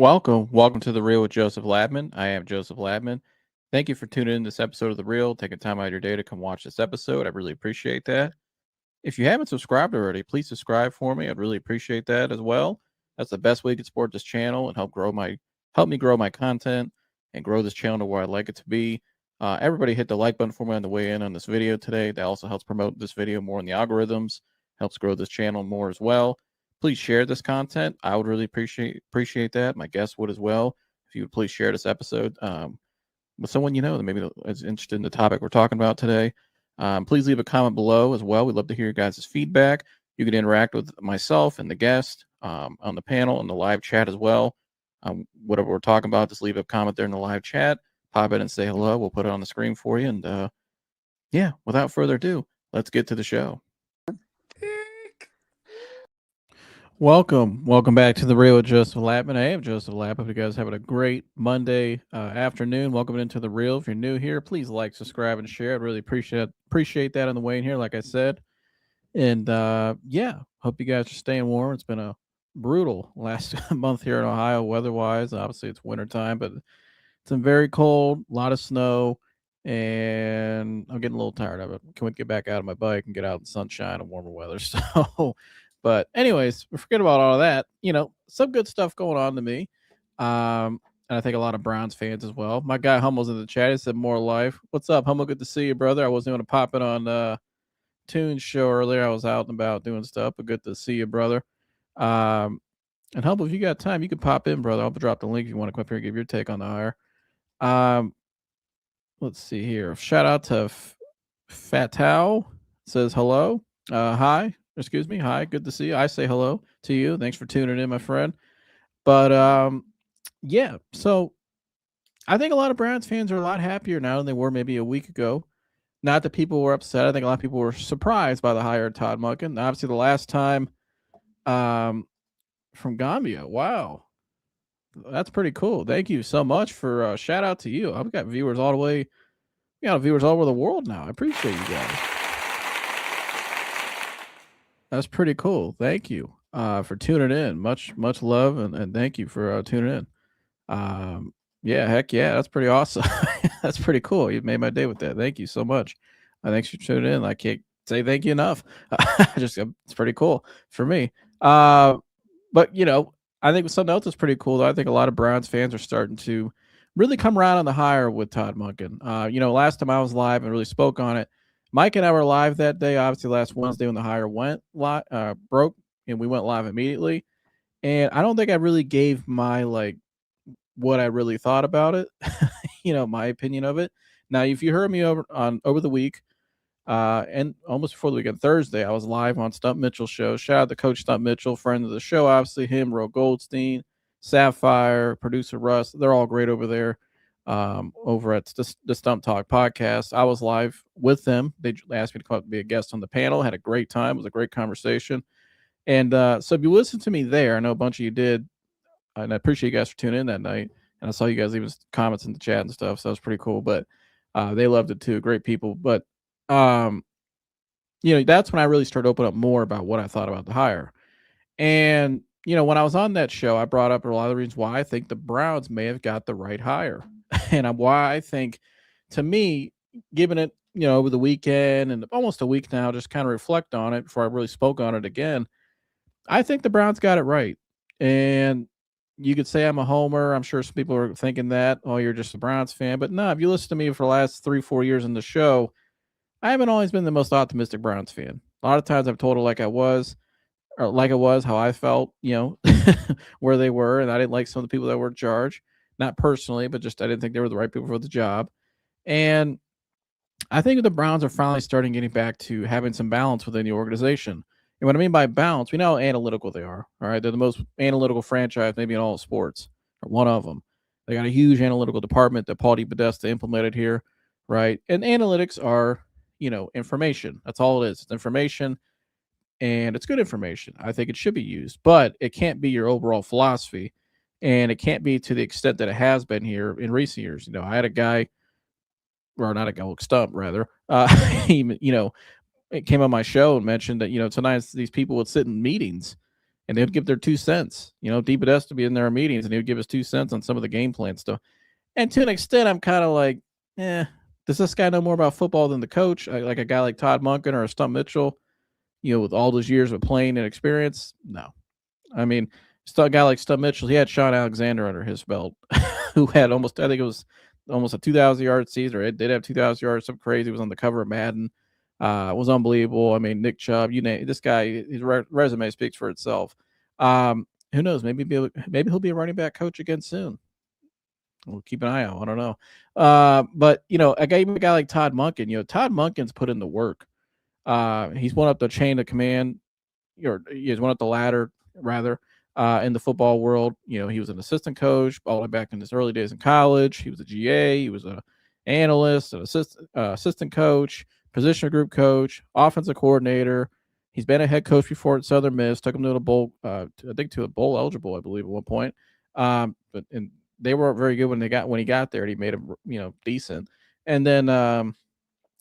Welcome to The Real with Joseph Labman. I am Joseph Labman. Thank you for tuning in to this episode of The Real, taking time out of your day to come watch this episode. I really appreciate that. If you haven't subscribed already, please subscribe for me. I'd really appreciate that as well. That's the best way you can support this channel and help me grow my content and grow this channel to where I'd like it to be. Everybody hit the like button for me on the way in on this video today. That also helps promote this video more in the algorithms, helps grow this channel more as well. Please share this content. I would really appreciate that. My guests would as well. If you would please share this episode with someone you know that maybe is interested in the topic we're talking about today. Please leave a comment below as well. We'd love to hear your guys' feedback. You can interact with myself and the guest on the panel and the live chat as well. Whatever we're talking about, just leave a comment there in the live chat. Pop in and say hello. We'll put it on the screen for you. And yeah, without further ado, let's get to the show. Welcome back to The Real with Joseph Lapman. I am Joseph Lapman. Hope you guys having a great Monday afternoon. Welcome into The Real. If you're new here, please like, subscribe, and share. I'd really appreciate that on the way in here, like I said. And yeah, hope you guys are staying warm. It's been a brutal last month here in Ohio weather-wise. Obviously, it's wintertime, but it's been very cold, a lot of snow, and I'm getting a little tired of it. Can we get back out of my bike and get out in the sunshine and warmer weather? So... But anyways, forget about all of that. Some good stuff going on to me. And I think a lot of Browns fans as well. My guy Hummel's in the chat. He said more life. What's up, Hummel? Good to see you, brother. I wasn't going to pop it on Toon's show earlier. I was out and about doing stuff, but good to see you, brother. And Hummel, if you got time, you can pop in, brother. I'll drop the link if you want to come up here and give your take on the hire. Let's see here. Shout out to Fatal. Says hello. Hi. Excuse me. Hi, good to see you. I say hello to you. Thanks for tuning in, my friend. But yeah, so I think a lot of Browns fans are a lot happier now than they were maybe a week ago. Not that people were upset. I think a lot of people were surprised by the hire of Todd Monken. Obviously, the last time from Gambia. Wow. That's pretty cool. Thank you so much for shout out to you. I've got viewers all the way. We got viewers all over the world now. I appreciate you guys. That's pretty cool. Thank you for tuning in. Much love and thank you for tuning in. Yeah, heck yeah, that's pretty awesome. That's pretty cool. You made my day with that. Thank you so much. Thanks for tuning in. I can't say thank you enough. It's pretty cool for me. But I think something else is pretty cool, though. I think a lot of Browns fans are starting to really come around on the hire with Todd Monken. Last time I was live and really spoke on it, Mike and I were live that day, obviously last Wednesday when the hire went live, broke, and we went live immediately. And I don't think I really gave my what I really thought about it, my opinion of it. Now, if you heard me over the week, and almost before the weekend, Thursday, I was live on Stump Mitchell's show. Shout out to Coach Stump Mitchell, friend of the show, obviously him, Ro Goldstein, Sapphire, producer Russ. They're all great over there. Over at the Stump Talk podcast. I was live with them. They asked me to come up and be a guest on the panel. Had a great time. It was a great conversation. And so if you listen to me there, I know a bunch of you did, and I appreciate you guys for tuning in that night. And I saw you guys leaving comments in the chat and stuff, so that was pretty cool. But they loved it too. Great people. But that's when I really started opening up more about what I thought about the hire. And when I was on that show, I brought up a lot of the reasons why I think the Browns may have got the right hire. And why I think, to me, given it, over the weekend and almost a week now, just kind of reflect on it before I really spoke on it again, I think the Browns got it right. And you could say I'm a homer. I'm sure some people are thinking that, oh, you're just a Browns fan. But no, if you listen to me for the last 3-4 years in the show, I haven't always been the most optimistic Browns fan. A lot of times I've told it like I was, or like it was, how I felt, where they were. And I didn't like some of the people that were in charge. Not personally, but just I didn't think they were the right people for the job. And I think the Browns are finally starting getting back to having some balance within the organization. And what I mean by balance, we know how analytical they are. All right. They're the most analytical franchise maybe in all of sports, or one of them. They got a huge analytical department that Paul DePodesta implemented here. Right. And analytics are, information. That's all it is. It's information. And it's good information. I think it should be used, but it can't be your overall philosophy. And it can't be to the extent that it has been here in recent years. I had a guy, or not a guy, Stump rather. He, it came on my show and mentioned that, sometimes these people would sit in meetings and they'd give their 2 cents. D Podesta would be in their meetings, and he would give his 2 cents on some of the game plan stuff. And to an extent, I'm kind of like, does this guy know more about football than the coach? Like a guy like Todd Monken or a Stump Mitchell, with all those years of playing and experience? No. I mean, still a guy like Stump Mitchell, he had Sean Alexander under his belt, who had I think it was almost a 2,000 yard season, or it did have 2,000 yards, something crazy. It was on the cover of Madden. It was unbelievable. I mean, Nick Chubb, you name this guy, his resume speaks for itself. Who knows? Maybe he'll be a running back coach again soon. We'll keep an eye out. I don't know. But a guy like Todd Monken, Todd Monken's put in the work. He's went up the chain of command, or he's went up the ladder rather, in the football world. He was an assistant coach all the way back in his early days in college. He was a GA. He was an analyst, an assistant coach, position group coach, offensive coordinator. He's been a head coach before at Southern Miss. Took him to a bowl, I think to a bowl eligible, I believe, at one point. But they weren't very good when he got there. And he made them, decent. And then,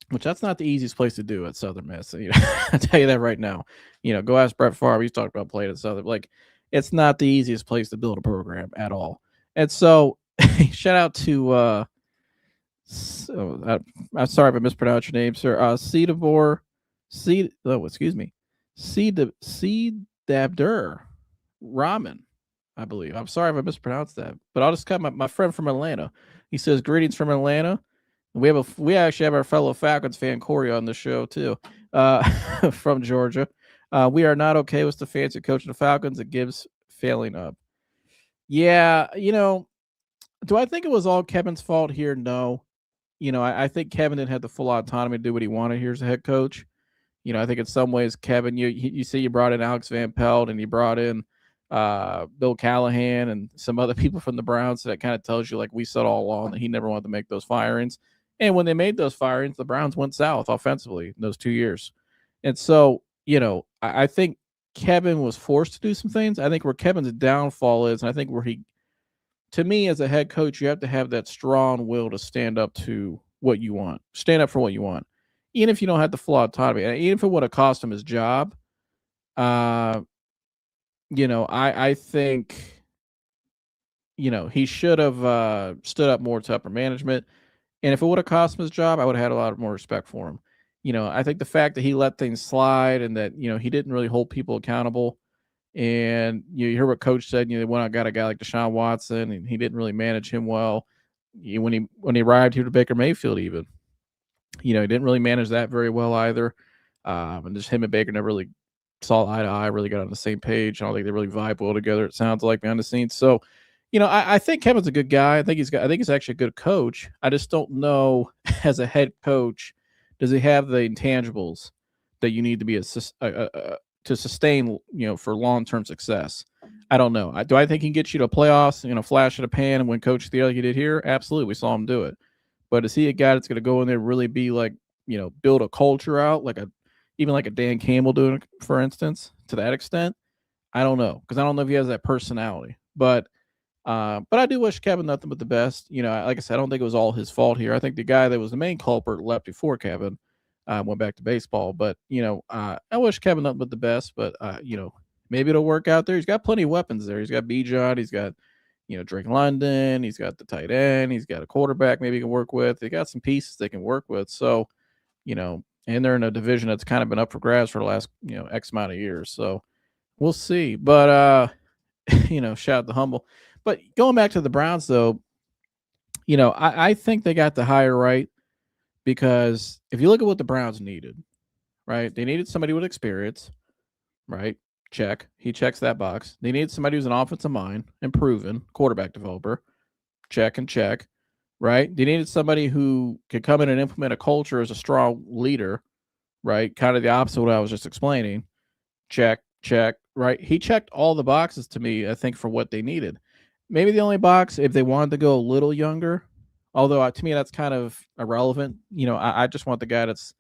which that's not the easiest place to do at Southern Miss. I tell you that right now. Go ask Brett Favre. He's talked about playing at Southern. Like, it's not the easiest place to build a program at all. And so, shout out to. I'm sorry if I mispronounced your name, sir. Cedabor, excuse me, Cedabdur Rahman, I believe. I'm sorry if I mispronounced that, but I'll just cut my friend from Atlanta. He says greetings from Atlanta. We actually have our fellow Falcons fan Corey on the show too, from Georgia. We are not okay with the fancy coach of the Falcons. It gives failing up. Yeah, do I think it was all Kevin's fault here? No. I think Kevin didn't have the full autonomy to do what he wanted here as a head coach. I think in some ways, Kevin, you see you brought in Alex Van Pelt and you brought in Bill Callahan and some other people from the Browns. So that kind of tells you, like we said all along, that he never wanted to make those firings. And when they made those firings, the Browns went south offensively in those 2 years. And so, I think Kevin was forced to do some things. I think where Kevin's downfall is, and I think where to me, as a head coach, you have to have that strong will to stand up to what you want. Stand up for what you want. Even if you don't have the full autonomy. And even if it would have cost him his job, I think, he should have stood up more to upper management. And if it would have cost him his job, I would have had a lot more respect for him. I think the fact that he let things slide and that, he didn't really hold people accountable. And you hear what Coach said. They went out and got a guy like Deshaun Watson, and he didn't really manage him well. When he arrived here to Baker Mayfield, even he didn't really manage that very well either. And just him and Baker never really saw eye to eye, really got on the same page. I don't think they really vibe well together. It sounds like behind the scenes. So, I think Kevin's a good guy. I think he's actually a good coach. I just don't know, as a head coach, does he have the intangibles that you need to be to sustain, for long-term success? I don't know. Do I think he can get you to playoffs, flash in a pan and win coach of the year like he did here? Absolutely. We saw him do it. But is he a guy that's going to go in there and really be like, build a culture out, even like a Dan Campbell doing, for instance, to that extent? I don't know, because I don't know if he has that personality. But I do wish Kevin nothing but the best. Like I said, I don't think it was all his fault here. I think the guy that was the main culprit left before Kevin. Went back to baseball, but I wish Kevin nothing but the best. But maybe it'll work out there. He's got plenty of weapons there. He's got Bijan. He's got Drake London. He's got the tight end. He's got a quarterback maybe he can work with. They got some pieces they can work with. So and they're in a division that's kind of been up for grabs for the last X amount of years. So we'll see. But shout out to Humble. But going back to the Browns though, I think they got the hire right. Because if you look at what the Browns needed, right? They needed somebody with experience, right? Check. He checks that box. They needed somebody who's an offensive mind and proven quarterback developer. Check and check, right? They needed somebody who could come in and implement a culture as a strong leader, right? Kind of the opposite of what I was just explaining. Check, right? He checked all the boxes to me, I think, for what they needed. Maybe the only box, if they wanted to go a little younger, although to me that's kind of irrelevant. I just want the guy that's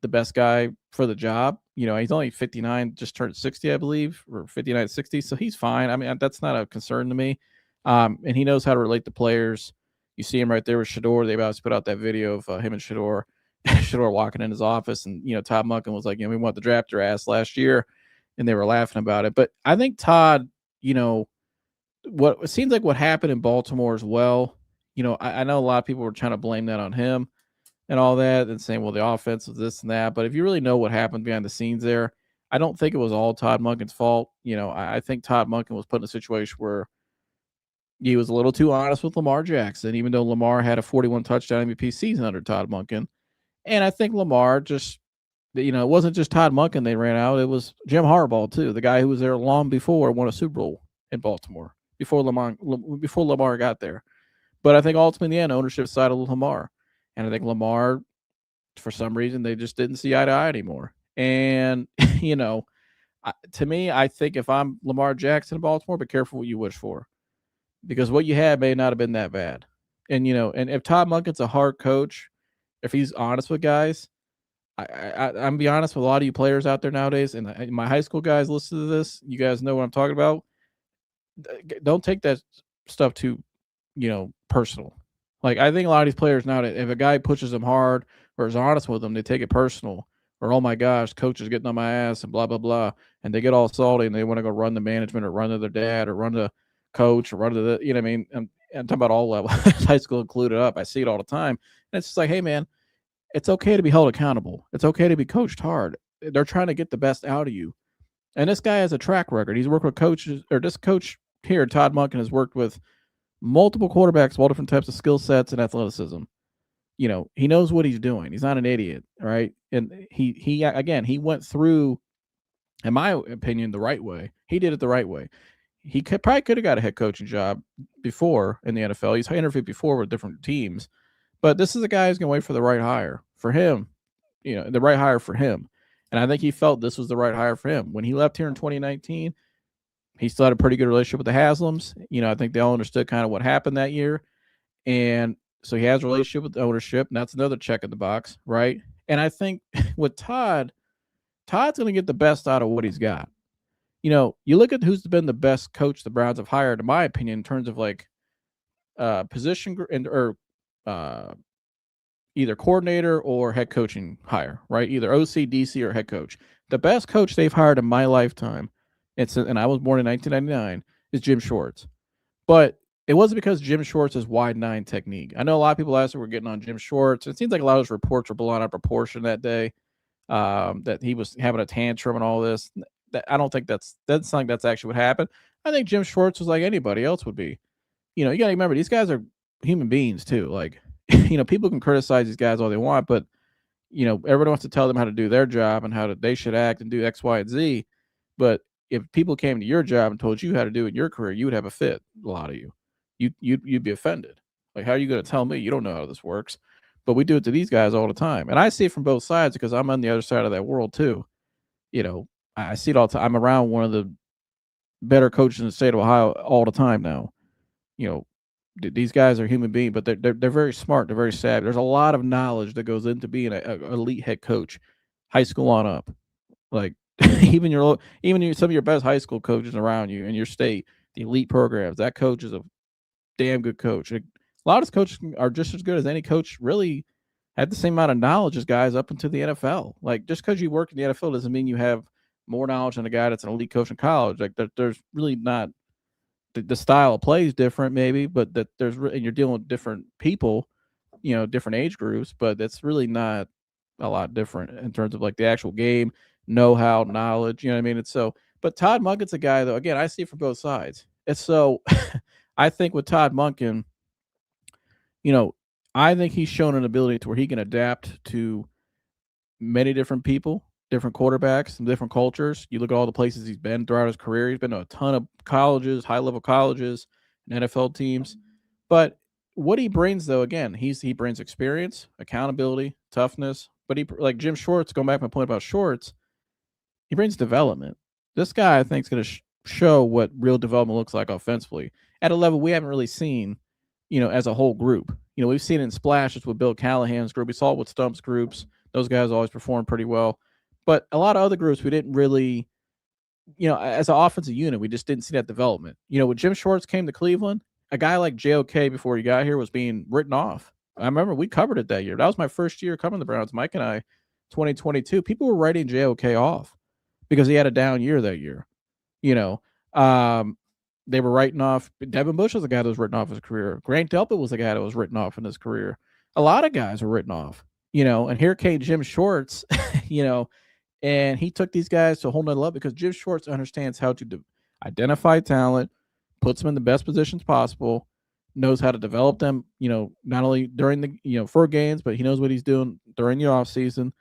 the best guy for the job. He's only 59, just turned 60, I believe, or 59, 60. So he's fine. I mean, that's not a concern to me. And he knows how to relate to players. You see him right there with Shador. They've always put out that video of him and Shador, Shador walking in his office. And, Todd Monken was like, we want to draft your ass last year. and they were laughing about it. But I think Todd, you know, what it seems like what happened in Baltimore as well. I know a lot of people were trying to blame that on him and all that, and saying, well, the offense was this and that. But if you really know what happened behind the scenes there, I don't think it was all Todd Monken's fault. I think Todd Monken was put in a situation where he was a little too honest with Lamar Jackson, even though Lamar had a 41 touchdown MVP season under Todd Monken. And I think Lamar just, it wasn't just Todd Monken they ran out. It was Jim Harbaugh, too, the guy who was there long before won a Super Bowl in Baltimore, before Lamar got there. But I think ultimately in the end, ownership sided with Lamar. And I think Lamar, for some reason, they just didn't see eye to eye anymore. And, to me, I think if I'm Lamar Jackson in Baltimore, be careful what you wish for, because what you had may not have been that bad. And, and if Todd Monken's a hard coach, if he's honest with guys, I'm be honest with a lot of you players out there nowadays, and my high school guys listen to this. You guys know what I'm talking about. Don't take that stuff too, personal. Like, I think a lot of these players now, if a guy pushes them hard or is honest with them, they take it personal. Or, oh my gosh, coach is getting on my ass and blah, blah, blah. And they get all salty and they want to go run the management or run to their dad or run to coach or run to the, what I mean? I'm talking about all levels, high school included up. I see it all the time. And it's just like, hey, man, it's okay to be held accountable. It's okay to be coached hard. They're trying to get the best out of you. And this guy has a track record. He's worked with coaches, or this coach here, Todd Monken, has worked with multiple quarterbacks, all different types of skill sets and athleticism. He knows what he's doing. He's not an idiot, right? And he went through, in my opinion, the right way. He did it the right way. He probably could have got a head coaching job before in the NFL. He's interviewed before with different teams. But this is a guy who's going to wait for the right hire for him, the right hire for him. And I think he felt this was the right hire for him. When he left here in 2019, he still had a pretty good relationship with the Haslams. I think they all understood kind of what happened that year. And so he has a relationship with the ownership, and that's another check in the box, right? And I think with Todd's going to get the best out of what he's got. You look at who's been the best coach the Browns have hired, in my opinion, in terms of like position or either coordinator or head coaching hire, right? Either OC, DC, or head coach. The best coach they've hired in my lifetime, and I was born in 1999, is Jim Schwartz. But it wasn't because Jim Schwartz is wide nine technique. I know a lot of people last year were getting on Jim Schwartz. It seems like a lot of those reports were blown out of proportion that day, that he was having a tantrum and all this. I don't think that's something that's actually what happened. I think Jim Schwartz was like anybody else would be. You got to remember, these guys are human beings too. Like, people can criticize these guys all they want, but, everyone wants to tell them how to do their job and how they should act and do X, Y, and Z. But if people came to your job and told you how to do it in your career, you would have a fit, a lot of you. You'd be offended. Like, how are you going to tell me? You don't know how this works. But we do it to these guys all the time. And I see it from both sides because I'm on the other side of that world too. I see it all the time. I'm around one of the better coaches in the state of Ohio all the time now. These guys are human beings, but they're very smart. They're very savvy. There's a lot of knowledge that goes into being an elite head coach, high school on up. Like even some of your best high school coaches around you in your state, the elite programs, that coach is a damn good coach. A lot of coaches are just as good as any coach. Really have the same amount of knowledge as guys up into the NFL. Like, just because you work in the NFL doesn't mean you have more knowledge than a guy that's an elite coach in college. Like, there's really not. The style of play is different, maybe, but and you're dealing with different people, different age groups, but that's really not a lot different in terms of like the actual game, know-how, knowledge. You know what I mean? It's so. But Todd Monken's a guy, though. Again, I see it from both sides. It's so. I think with Todd Monken, I think he's shown an ability to where he can adapt to many different people, different quarterbacks, and different cultures. You look at all the places he's been throughout his career. He's been to a ton of colleges, high-level colleges, and NFL teams. But what he brings, though, again, he brings experience, accountability, toughness. But like Jim Schwartz, going back to my point about Schwartz, he brings development. This guy, I think, is going to show what real development looks like offensively at a level we haven't really seen, as a whole group. We've seen it in splashes with Bill Callahan's group. We saw it with Stump's groups. Those guys always perform pretty well. But a lot of other groups, we didn't really, as an offensive unit, we just didn't see that development. When Jim Schwartz came to Cleveland, a guy like JOK before he got here was being written off. I remember we covered it that year. That was my first year covering the Browns, Mike and I, 2022. People were writing JOK off because he had a down year that year. You know, um, they were writing off Devin Bush was a guy that was written off his career. Grant Delpit was a guy that was written off in his career. A lot of guys were written off. And here came Jim Schwartz. you know, and he took these guys to a whole nother level because Jim Schwartz understands how to identify talent, puts them in the best positions possible, knows how to develop them, not only during the, for games, but he knows what he's doing during the off season,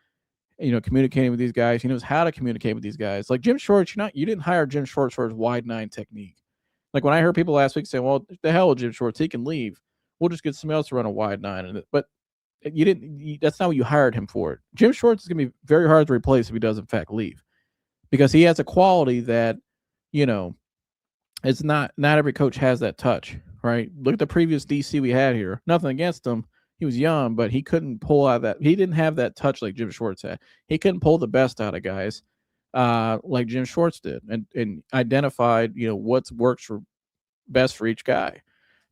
communicating with these guys. He knows how to communicate with these guys. Like Jim Schwartz, you didn't hire Jim Schwartz for his wide nine technique. Like when I heard people last week say, well, the hell with Jim Schwartz, he can leave. We'll just get somebody else to run a wide nine. But you didn't. That's not what you hired him for. Jim Schwartz is going to be very hard to replace if he does in fact leave, because he has a quality that, it's not every coach has that touch, right? Look at the previous DC we had here. Nothing against him. He was young, but he couldn't pull out that. He didn't have that touch like Jim Schwartz had. He couldn't pull the best out of guys like Jim Schwartz did, and identified what works for best for each guy,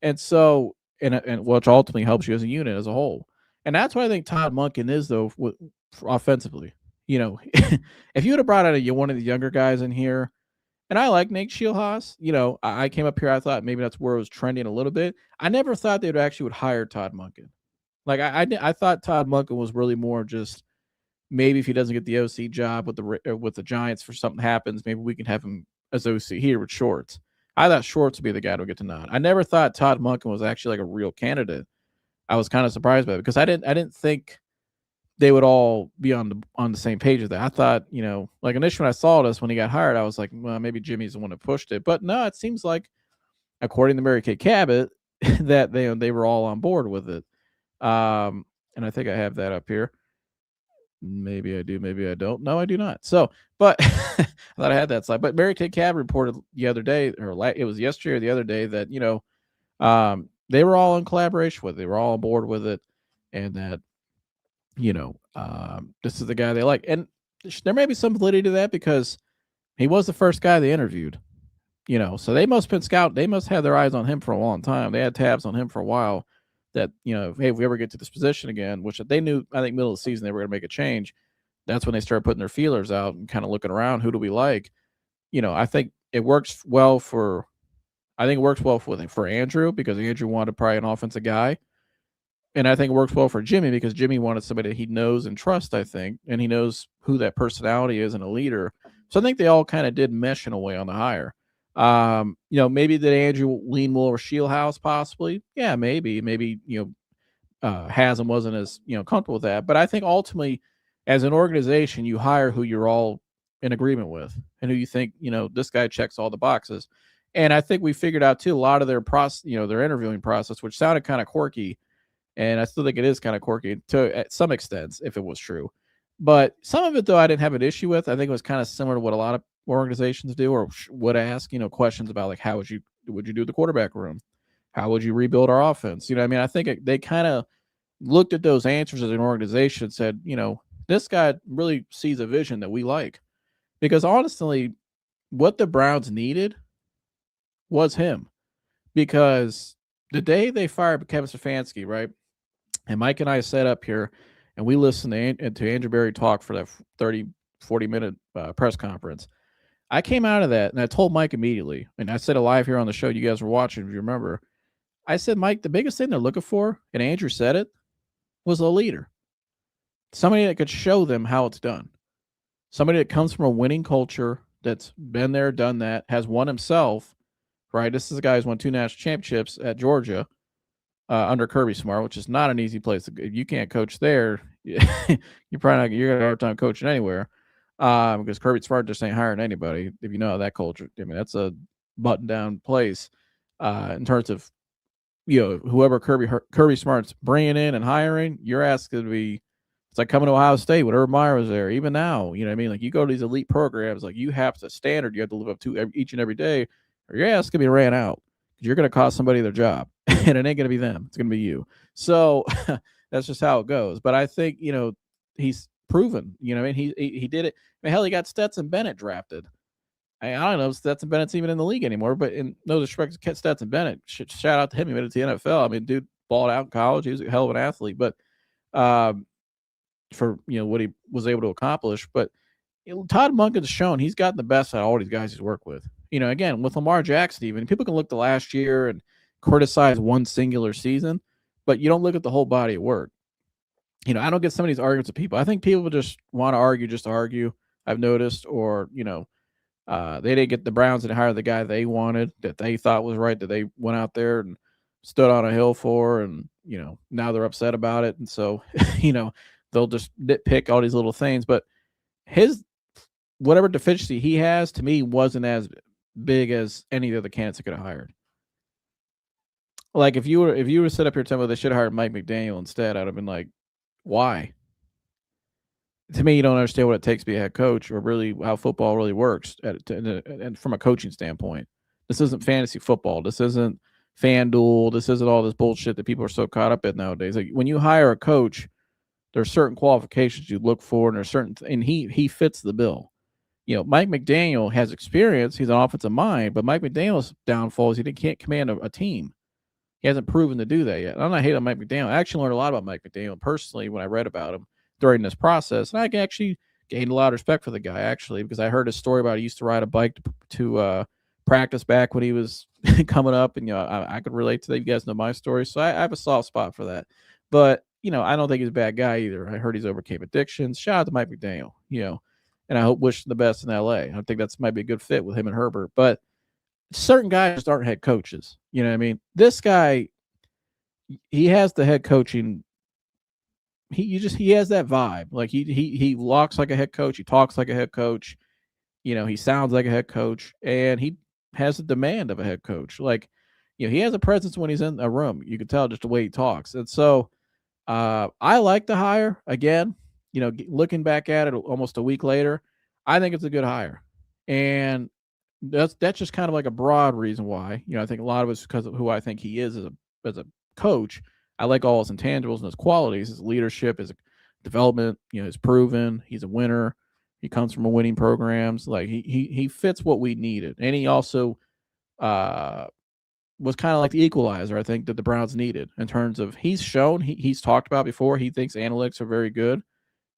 and so and which ultimately helps you as a unit as a whole. And that's what I think Todd Monken is, though, offensively. If you would have brought out one of the younger guys in here, and I like Nate Shieldhaas, I came up here, I thought maybe that's where it was trending a little bit. I never thought they would hire Todd Monken. Like I thought Todd Monken was really more just maybe if he doesn't get the OC job with the Giants for something happens, maybe we can have him as OC here with Schwartz. I thought Schwartz would be the guy to get the nod. I never thought Todd Monken was actually like a real candidate. I was kind of surprised by it because I didn't think they would all be on the same page with that. I thought, like initially when I saw this when he got hired, I was like, well, maybe Jimmy's the one who pushed it. But no, it seems like, according to Mary Kay Cabot, that they were all on board with it. And I think I have that up here. Maybe I do, maybe I don't. No, I do not. So, but I thought I had that slide. But Mary Kay Cabot reported the other day, or it was yesterday or the other day, that they were all in collaboration with it. They were all on board with it, and that this is the guy they like. And there may be some validity to that because he was the first guy they interviewed. So they must have been they must have their eyes on him for a long time. They had tabs on him for a while. That hey, if we ever get to this position again, which they knew, I think middle of the season they were going to make a change. That's when they started putting their feelers out and kind of looking around. Who do we like? I think it works well for. I think it works well for Andrew because Andrew wanted probably an offensive guy. And I think it works well for Jimmy because Jimmy wanted somebody that he knows and trusts, I think, and he knows who that personality is and a leader. So I think they all kind of did mesh in a way on the hire. Maybe did Andrew lean more over Shieldhouse possibly? Yeah, maybe. Haslam wasn't as, comfortable with that. But I think ultimately, as an organization, you hire who you're all in agreement with and who you think, this guy checks all the boxes. And I think we figured out, too, a lot of their process, their interviewing process, which sounded kind of quirky. And I still think it is kind of quirky at some extent, if it was true. But some of it, though, I didn't have an issue with. I think it was kind of similar to what a lot of organizations do or would ask, questions about, like, how would you do the quarterback room? How would you rebuild our offense? I think they kind of looked at those answers as an organization and said, this guy really sees a vision that we like. Because honestly, what the Browns needed was him. Because the day they fired Kevin Stefanski, right? And Mike and I sat up here and we listened to Andrew Berry talk for that 30, 40-minute press conference. I came out of that and I told Mike immediately, and I said it live here on the show. You guys were watching, if you remember. I said, Mike, the biggest thing they're looking for, and Andrew said it, was a leader. Somebody that could show them how it's done. Somebody that comes from a winning culture, that's been there, done that, has won himself, right? This is a guy who's won 2 national championships at Georgia. Under Kirby Smart, which is not an easy place. If you can't coach there, you're probably not. You're gonna have a hard time coaching anywhere, because Kirby Smart just ain't hiring anybody. If you know that culture, that's a button-down place in terms of whoever Kirby Smart's bringing in and hiring. Your ass could be. It's like coming to Ohio State when Urban Meyer was there. Even now, like you go to these elite programs, like you have to standard. You have to live up to each and every day, or your ass could be ran out. You're going to cost somebody their job, and it ain't going to be them. It's going to be you. So that's just how it goes. But I think, he's proven, he did it. Hell, he got Stetson Bennett drafted. I don't know if Stetson Bennett's even in the league anymore, but in no disrespect to Stetson Bennett, shout out to him. He made it to the NFL. Dude balled out in college. He was a hell of an athlete, but for, what he was able to accomplish. But Todd Monken's shown he's gotten the best out of all these guys he's worked with. Again, with Lamar Jackson, even people can look to last year and criticize one singular season, but you don't look at the whole body of work. I don't get some of these arguments with people. I think people just want to argue just to argue. I've noticed, or they didn't get the Browns and hire the guy they wanted, that they thought was right, that they went out there and stood on a hill for, and now they're upset about it, and so they'll just nitpick all these little things. But his whatever deficiency he has, to me, wasn't as big as any of the other candidates they could have hired. Like if you were to sit up here and tell me they should have hired Mike McDaniel instead, I'd have been like, why? To me, you don't understand what it takes to be a head coach, or really how football really works, and from a coaching standpoint. This isn't fantasy football. This isn't FanDuel. This isn't all this bullshit that people are so caught up in nowadays. Like when you hire a coach, there's certain qualifications you look for, and there's certain, and he fits the bill. Mike McDaniel has experience. He's an offensive mind, but Mike McDaniel's downfall is he can't command a team. He hasn't proven to do that yet. I'm not hating on Mike McDaniel. I actually learned a lot about Mike McDaniel personally when I read about him during this process, and I actually gained a lot of respect for the guy, actually, because I heard his story about he used to ride a bike to practice back when he was coming up, and I could relate to that. You guys know my story, so I have a soft spot for that. But I don't think he's a bad guy either. I heard he's overcame addictions. Shout out to Mike McDaniel, and I wish him the best in LA. I think that's might be a good fit with him and Herbert. But certain guys just aren't head coaches. You know what I mean? This guy, he has the head coaching. He has that vibe. Like he walks like a head coach. He talks like a head coach. He sounds like a head coach, and he has the demand of a head coach. Like, he has a presence when he's in a room. You can tell just the way he talks. And so, I like the hire again. Looking back at it almost a week later, I think it's a good hire, and that's just kind of like a broad reason why. I think a lot of it's because of who I think he is as a coach. I like all his intangibles and his qualities, his leadership, his development. He's proven he's a winner. He comes from a winning programs. Like he fits what we needed, and he also was kind of like the equalizer, I think, that the Browns needed in terms of he's shown he's talked about before. He thinks analytics are very good.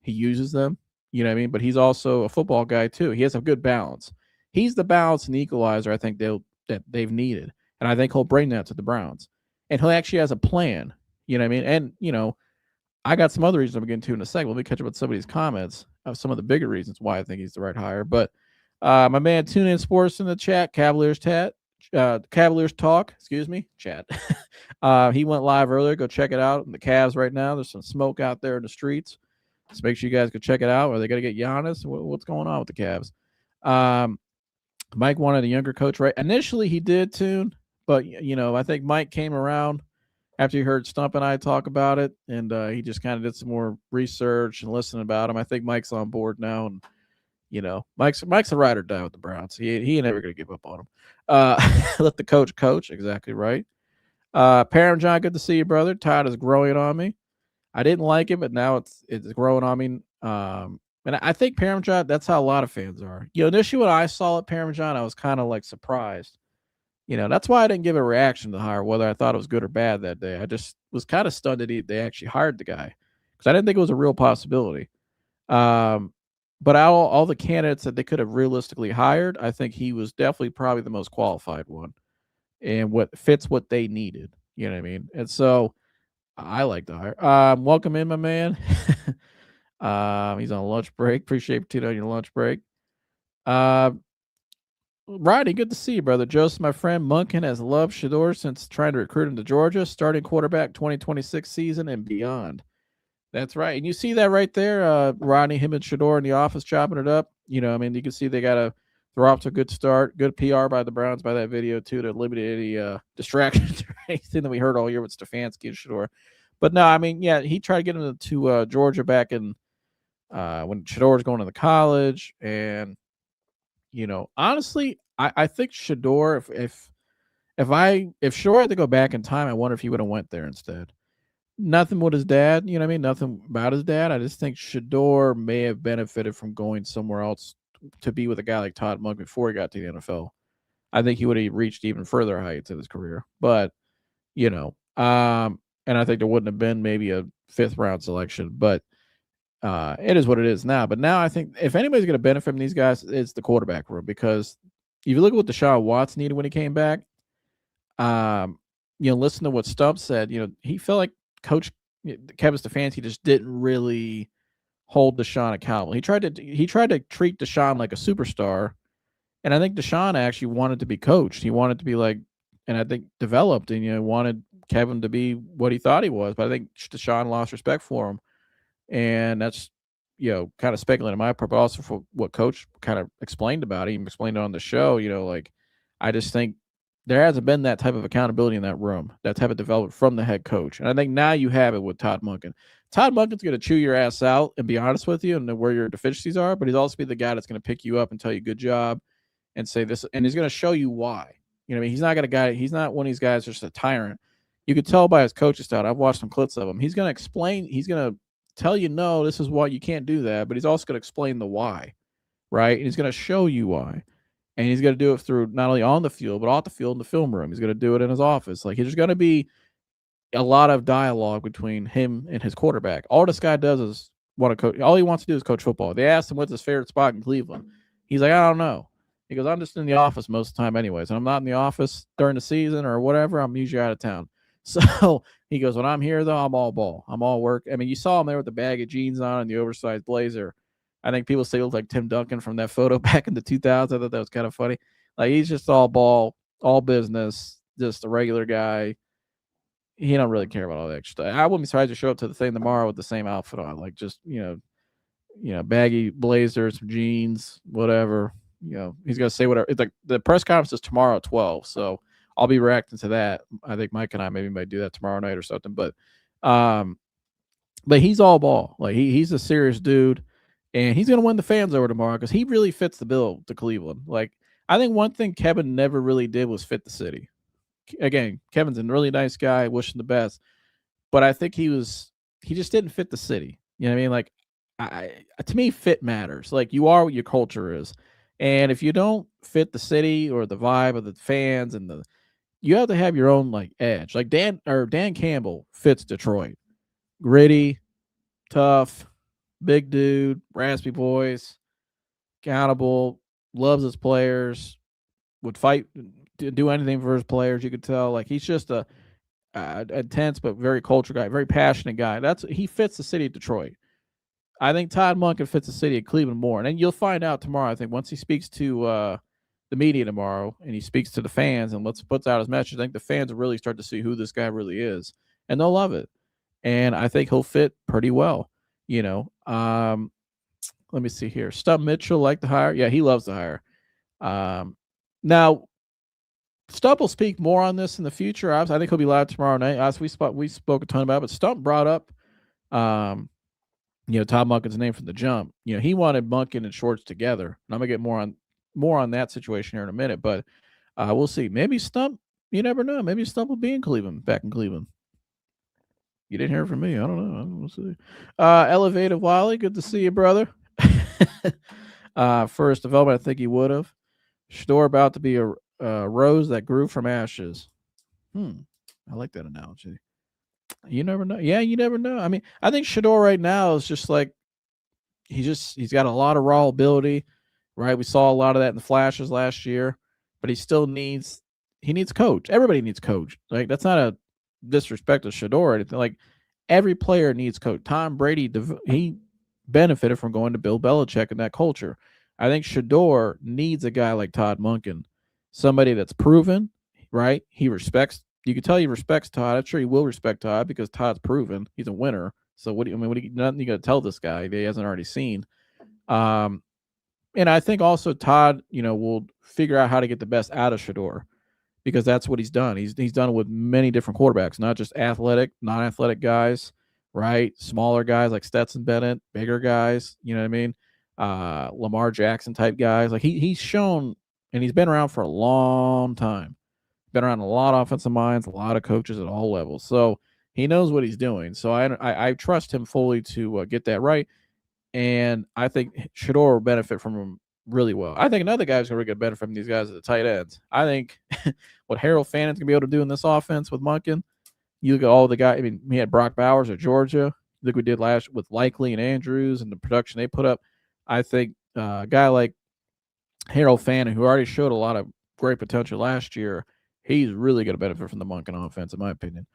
He uses them, what I mean? But he's also a football guy too. He has a good balance. He's the balance and equalizer I think that they've needed, and I think he'll bring that to the Browns. And he actually has a plan. You know what I mean? And I got some other reasons I'm getting to in a second. Let me catch up with some of these comments of some of the bigger reasons why I think he's the right hire. But my man Tune In Sports in the chat, Cavaliers talk, chat. He went live earlier. Go check it out. The Cavs right now. There's some smoke out there in the streets. So make sure you guys go check it out. Are they going to get Giannis? What's going on with the Cavs? Mike wanted a younger coach, right? Initially, he did, Tune. But, I think Mike came around after he heard Stump and I talk about it, and he just kind of did some more research and listened about him. I think Mike's on board now, and Mike's a ride or die with the Browns. He ain't ever gonna give up on him. Let the coach. Exactly right. Param John, good to see you, brother. Todd is growing on me. I didn't like it, but now it's growing on me. And I think Param John, that's how a lot of fans are. Initially when I saw it, Param John, I was kind of like surprised. That's why I didn't give a reaction to the hire, whether I thought it was good or bad that day. I just was kind of stunned that they actually hired the guy, because I didn't think it was a real possibility. But all the candidates that they could have realistically hired, I think he was definitely probably the most qualified one, and what fits what they needed. You know what I mean? And so I like the hire. Welcome in, my man. He's on lunch break. Appreciate you on your lunch break. Rodney, good to see you, brother. Joseph, my friend, Monken has loved Shador since trying to recruit him to Georgia, starting quarterback 2026 season and beyond. That's right. And you see that right there, Rodney, him and Shador in the office chopping it up. You can see they're off to a good start. Good PR by the Browns by that video, too, to limit any distractions or anything that we heard all year with Stefanski and Shador. But no, I mean, yeah, he tried to get him to Georgia back in when Shador was going to the college. And honestly, I think Shador, if Shador had to go back in time, I wonder if he would have went there instead. Nothing with his dad, nothing about his dad. I just think Shador may have benefited from going somewhere else to be with a guy like Todd Monken before he got to the NFL. I think he would have reached even further heights in his career. But, and I think there wouldn't have been maybe a 5th round selection. But It is what it is now. But now I think if anybody's going to benefit from these guys, it's the quarterback room, because if you look at what Deshaun Watts needed when he came back, listen to what Stubbs said. He felt like Coach Kevin Stefanski just didn't really hold Deshaun accountable. He tried to treat Deshaun like a superstar, and I think Deshaun actually wanted to be coached. He wanted to be like, and I think developed, and wanted Kevin to be what he thought he was. But I think Deshaun lost respect for him, and that's kind of speculating on my part, but also for what Coach kind of explained about it. He explained it on the show. Like, I just think there hasn't been that type of accountability in that room, that type of development from the head coach. And I think now you have it with Todd Monken. Todd Monken's going to chew your ass out and be honest with you and where your deficiencies are, but he's also be the guy that's going to pick you up and tell you good job and say this, and he's going to show you why. He's not he's not one of these guys just a tyrant. You could tell by his coaching style. I've watched some clips of him. He's going to explain, he's going to tell you, no, this is why you can't do that, but he's also going to explain the why, right? And he's going to show you why. And he's going to do it through not only on the field, but off the field in the film room. He's going to do it in his office. Like, there's going to be a lot of dialogue between him and his quarterback. All this guy does is want to coach. All he wants to do is coach football. They asked him what's his favorite spot in Cleveland. He's like, I don't know. He goes, I'm just in the office most of the time anyways. And I'm not in the office during the season or whatever. I'm usually out of town. So he goes, when I'm here, though, I'm all ball. I'm all work. I mean, you saw him there with the bag of jeans on and the oversized blazer. I think people say he looked like Tim Duncan from that photo back in the 2000s. I thought that was kind of funny. Like, he's just all ball, all business, just a regular guy. He don't really care about all that extra stuff. I wouldn't be surprised to show up to the thing tomorrow with the same outfit on, like just, baggy blazers, jeans, whatever. He's going to say whatever. It's like the press conference is tomorrow at 12. So I'll be reacting to that. I think Mike and I maybe might do that tomorrow night or something. But he's all ball. Like, he's a serious dude, and he's going to win the fans over tomorrow because he really fits the bill to Cleveland. Like, I think one thing Kevin never really did was fit the city. Again, Kevin's a really nice guy, wishing the best, but I think he just didn't fit the city. You know what I mean? Like, to me, fit matters. Like, you are what your culture is. And if you don't fit the city or the vibe of the fans and you have to have your own like edge. Like Dan Campbell fits Detroit. Gritty, tough, big dude, raspy voice, accountable, loves his players, would fight, do anything for his players. You could tell, like, he's just a intense but very cultured guy, very passionate guy. He fits the city of Detroit. I think Todd Monken fits the city of Cleveland more, and then you'll find out tomorrow. I think once he speaks to the media tomorrow and he speaks to the fans and puts out his message, I think the fans will really start to see who this guy really is, and they'll love it. And I think he'll fit pretty well. Let me see here. Stump Mitchell like the hire. Yeah, he loves the hire. Now, Stump will speak more on this in the future. I think he'll be live tomorrow night. We spoke a ton about it, but Stump brought up, Todd Monken's name from the jump. He wanted Monken and Schwartz together. And I'm gonna get more on that situation here in a minute, but we'll see. Maybe Stump. You never know. Maybe Stump will be in Cleveland, back in Cleveland. You didn't hear from me. I don't know. We'll see. Elevated Wally, good to see you, brother. First development, I think he would have. Shador about to be a rose that grew from ashes. I like that analogy. You never know. Yeah, you never know. I mean, I think Shador right now is just like he's got a lot of raw ability, right? We saw a lot of that in the flashes last year, but he still needs coach. Everybody needs coach. Like, that's not a disrespect to Shador or anything. Like, every player needs coach. Tom Brady, he benefited from going to Bill Belichick and that culture. I think Shador needs a guy like Todd Monken, somebody that's proven, right? You can tell he respects Todd. I'm sure he will respect Todd because Todd's proven. He's a winner. So nothing you got to tell this guy that he hasn't already seen. And I think also Todd, will figure out how to get the best out of Shador, because that's what he's done. He's done it with many different quarterbacks, not just athletic, non-athletic guys, right? Smaller guys like Stetson Bennett, bigger guys, you know what I mean? Lamar Jackson type guys. Like, he's shown, and he's been around for a long time. Been around a lot of offensive minds, a lot of coaches at all levels. So he knows what he's doing. So I trust him fully to get that right. And I think Shador will benefit from him really well. I think another guy's going to get better from these guys at the tight ends. I think what Harold Fannon's going to be able to do in this offense with Monken, you look at all the guys. I mean, he had Brock Bowers at Georgia. like we did last with Likely and Andrews and the production they put up. I think a guy like Harold Fannin, who already showed a lot of great potential last year, he's really going to benefit from the Monken offense, in my opinion.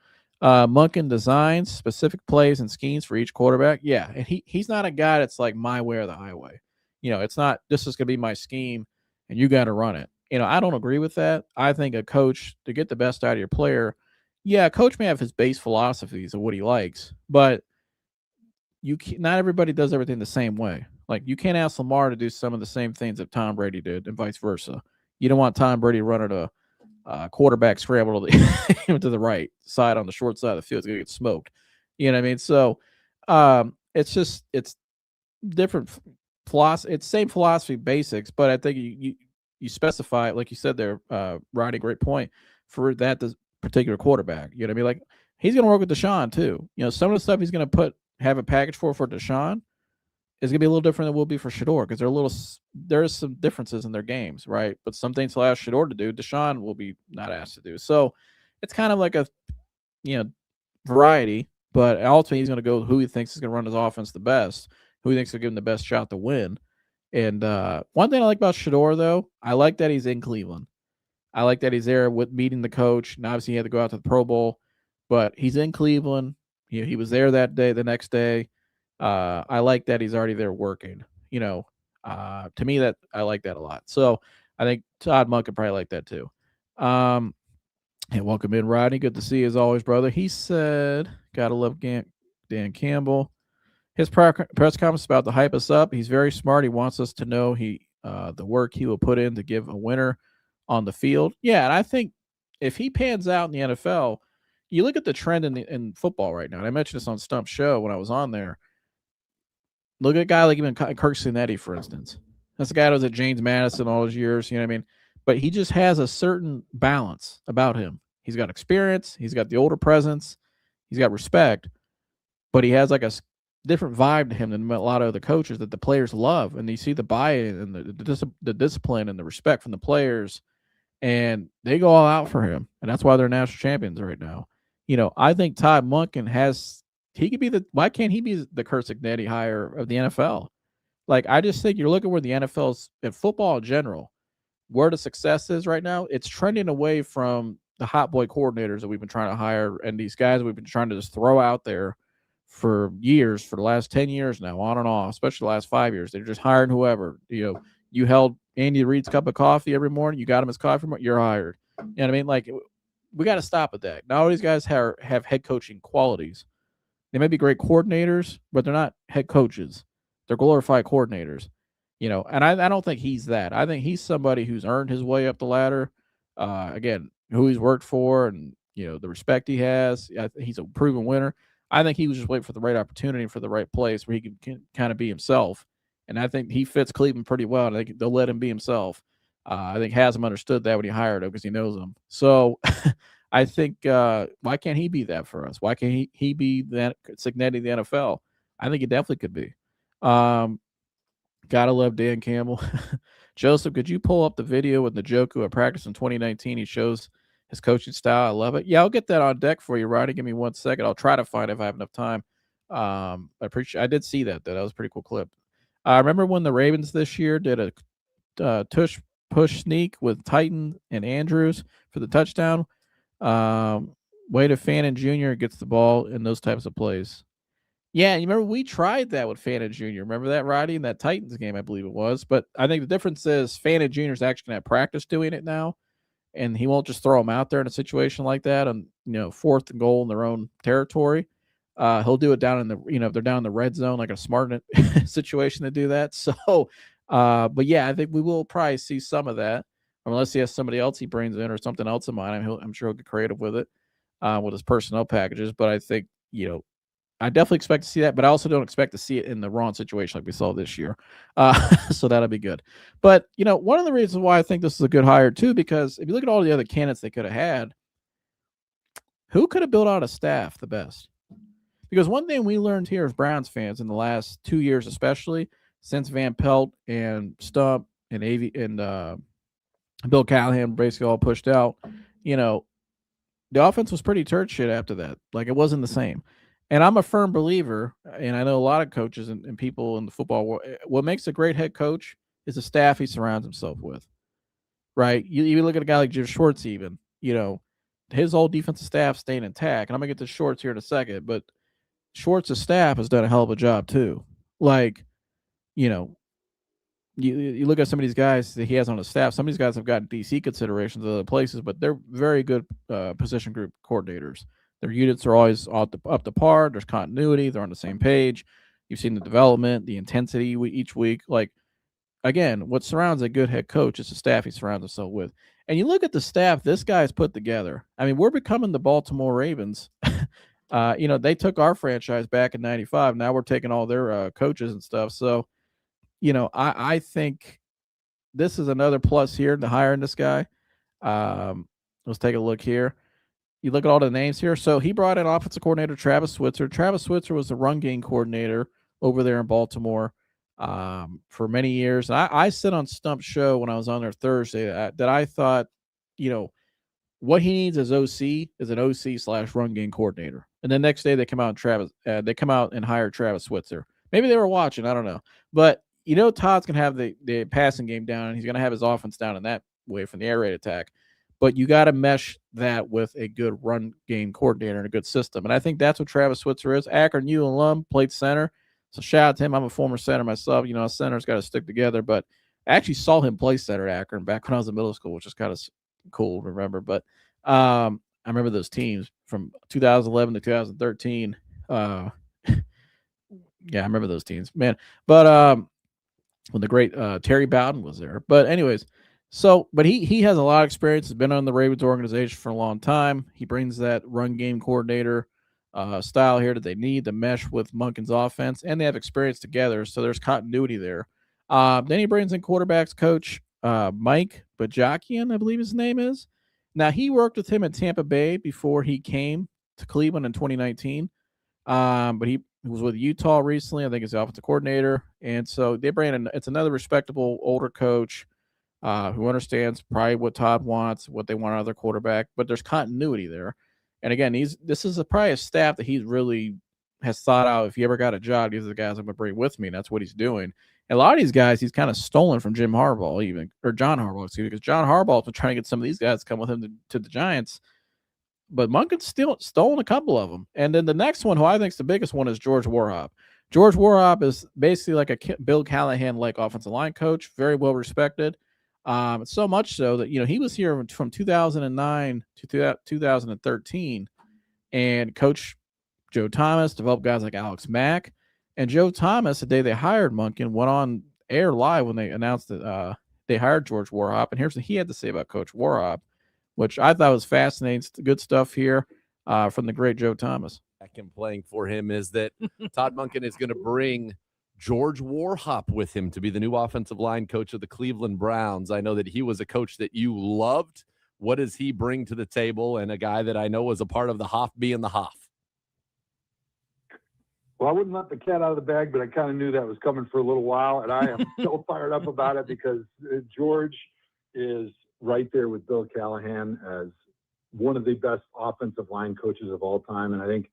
Monken designs specific plays and schemes for each quarterback. Yeah, and he's not a guy that's like my way or the highway. It's not this is going to be my scheme and you got to run it. I don't agree with that. I think a coach to get the best out of your player, yeah, a coach may have his base philosophies of what he likes, but not everybody does everything the same way. Like you can't ask Lamar to do some of the same things that Tom Brady did, and vice versa. You don't want Tom Brady running a quarterback scramble to the to the right side on the short side of the field. It's gonna get smoked. You know what I mean? So it's different philosophy. It's same philosophy basics, but I think you specify, like you said there, Rodney, great point for that particular quarterback. You know what I mean? Like he's gonna work with Deshaun too. Some of the stuff he's gonna have a package for Deshaun is going to be a little different than will be for Shador because there's some differences in their games, right? But some things he'll ask Shador to do, Deshaun will be not asked to do. So it's kind of like a variety, but ultimately he's going to go with who he thinks is going to run his offense the best, who he thinks will give him the best shot to win. And one thing I like about Shador, though, I like that he's in Cleveland. I like that he's there with meeting the coach, and obviously he had to go out to the Pro Bowl, but he's in Cleveland. He was there that day, the next day. I like that he's already there working. To me that I like that a lot. So I think Todd Monken probably like that too. And welcome in, Rodney. Good to see you as always, brother. He said, "Gotta love Dan Campbell." His press comments about to hype us up. He's very smart. He wants us to know the work he will put in to give a winner on the field. Yeah, and I think if he pans out in the NFL, you look at the trend in football right now. And I mentioned this on Stump's show when I was on there. Look at a guy like even Kirk Cinetti, for instance. That's the guy that was at James Madison all those years. You know what I mean? But he just has a certain balance about him. He's got experience. He's got the older presence. He's got respect. But he has like a different vibe to him than a lot of other coaches that the players love. And you see the buy-in and the discipline and the respect from the players. And they go all out for him. And that's why they're national champions right now. I think Todd Monken he could be why can't he be the Kurt Cignetti hire of the NFL? Like, I just think you're looking where the NFL's in football in general, where the success is right now. It's trending away from the hot boy coordinators that we've been trying to hire and these guys we've been trying to just throw out there for years, for the last 10 years now, on and off, especially the last 5 years. They're just hiring whoever. You held Andy Reid's cup of coffee every morning. You got him his coffee, you're hired. You know what I mean? Like, we got to stop at that. Now, all these guys have head coaching qualities. They may be great coordinators, but they're not head coaches. They're glorified coordinators, and I don't think he's that. I think he's somebody who's earned his way up the ladder. Again, who he's worked for and, the respect he has. He's a proven winner. I think he was just waiting for the right opportunity for the right place where he can kind of be himself. And I think he fits Cleveland pretty well. And I think they'll let him be himself. I think Haslam understood that when he hired him because he knows him. So I think why can't he be that for us? Why can't he be that Cignetti of the NFL? I think he definitely could be. Gotta love Dan Campbell. Joseph, could you pull up the video with Njoku at practice in 2019? He shows his coaching style. I love it. Yeah, I'll get that on deck for you, Rodney. Give me 1 second. I'll try to find it if I have enough time. I did see that, though. That was a pretty cool clip. I remember when the Ravens this year did a tush push sneak with Titan and Andrews for the touchdown. Way to Fannin Jr. gets the ball in those types of plays. Yeah, you remember we tried that with Fannin Jr. Remember that, Roddy, in that Titans game, I believe it was. But I think the difference is Fannin Jr. is actually going to have practice doing it now, and he won't just throw him out there in a situation like that on 4th and goal in their own territory. He'll do it down in the if they're down in the red zone, like a smart situation to do that. So, but yeah, I think we will probably see some of that, unless he has somebody else he brings in or something else in mind. I'm sure he'll get creative with it with his personnel packages. But I think I definitely expect to see that, but I also don't expect to see it in the wrong situation like we saw this year. So that'll be good. But, one of the reasons why I think this is a good hire, too, because if you look at all the other candidates they could have had, who could have built out a staff the best? Because one thing we learned here as Browns fans in the last 2 years, especially since Van Pelt and Stump and Bill Callahan basically all pushed out, the offense was pretty turd shit after that. Like, it wasn't the same. And I'm a firm believer, and I know a lot of coaches and people in the football world. What makes a great head coach is the staff he surrounds himself with, right? You look at a guy like Jim Schwartz, even, his whole defensive staff staying intact. And I'm gonna get to Schwartz here in a second, but Schwartz's staff has done a hell of a job too. Like, you know, you look at some of these guys that he has on his staff. Some of these guys have gotten DC considerations at other places, but they're very good position group coordinators. Their units are always up to par. There's continuity. They're on the same page. You've seen the development, the intensity each week. Like, again, what surrounds a good head coach is the staff he surrounds himself with. And you look at the staff this guy's put together. I mean, we're becoming the Baltimore Ravens. They took our franchise back in '95. Now we're taking all their coaches and stuff. So, I think this is another plus here to hiring this guy. Let's take a look here. You look at all the names here. So he brought in offensive coordinator Travis Switzer. Travis Switzer was the run game coordinator over there in Baltimore for many years. I said on Stump's show when I was on there Thursday that I thought, what he needs as OC is an OC/run game coordinator. And the next day they come out and hire Travis Switzer. Maybe they were watching, I don't know. But Todd's gonna have the passing game down, and he's gonna have his offense down in that way from the air raid attack. But you got to mesh that with a good run game coordinator and a good system. And I think that's what Travis Switzer is. Akron U alum, played center. So shout out to him. I'm a former center myself. Center's got to stick together. But I actually saw him play center at Akron back when I was in middle school, which is kind of cool to remember. But I remember those teams from 2011 to 2013. Yeah, I remember those teams, man. But when the great Terry Bowden was there. But anyways, but he has a lot of experience. Has been on the Ravens organization for a long time. He brings that run game coordinator style here that they need to mesh with Monken's offense, and they have experience together, so there's continuity there. Then he brings in quarterbacks coach Mike Bajakian, I believe his name is. Now, he worked with him at Tampa Bay before he came to Cleveland in 2019, but he was with Utah recently. I think he's the offensive coordinator, and so they bring in. It's another respectable older coach who understands probably what Todd wants, what they want out of their quarterback, but there's continuity there. And again, this is probably a staff that he's really has thought out. If he ever got a job, these are the guys I'm going to bring with me. And that's what he's doing. And a lot of these guys he's kind of stolen from John Harbaugh, excuse me, because John Harbaugh's been trying to get some of these guys to come with him to the Giants. But Monken's still stolen a couple of them. And then the next one, who I think is the biggest one, is George Warhop. George Warhop is basically like a Bill Callahan-like offensive line coach, very well respected. So much so that, he was here from 2009 to 2013 and coach Joe Thomas, developed guys like Alex Mack. And Joe Thomas, the day they hired Monken, went on air live when they announced that they hired George Warhop. And here's what he had to say about Coach Warhop, which I thought was fascinating. Good stuff here from the great Joe Thomas. And playing for him is that Todd Monken is going to bring George Warhop with him to be the new offensive line coach of the Cleveland Browns. I know that he was a coach that you loved. What does he bring to the table? And a guy that I know was a part of the Hoff being the Hoff. Well, I wouldn't let the cat out of the bag, but I kind of knew that was coming for a little while. And I am so fired up about it because George is right there with Bill Callahan as one of the best offensive line coaches of all time. And I think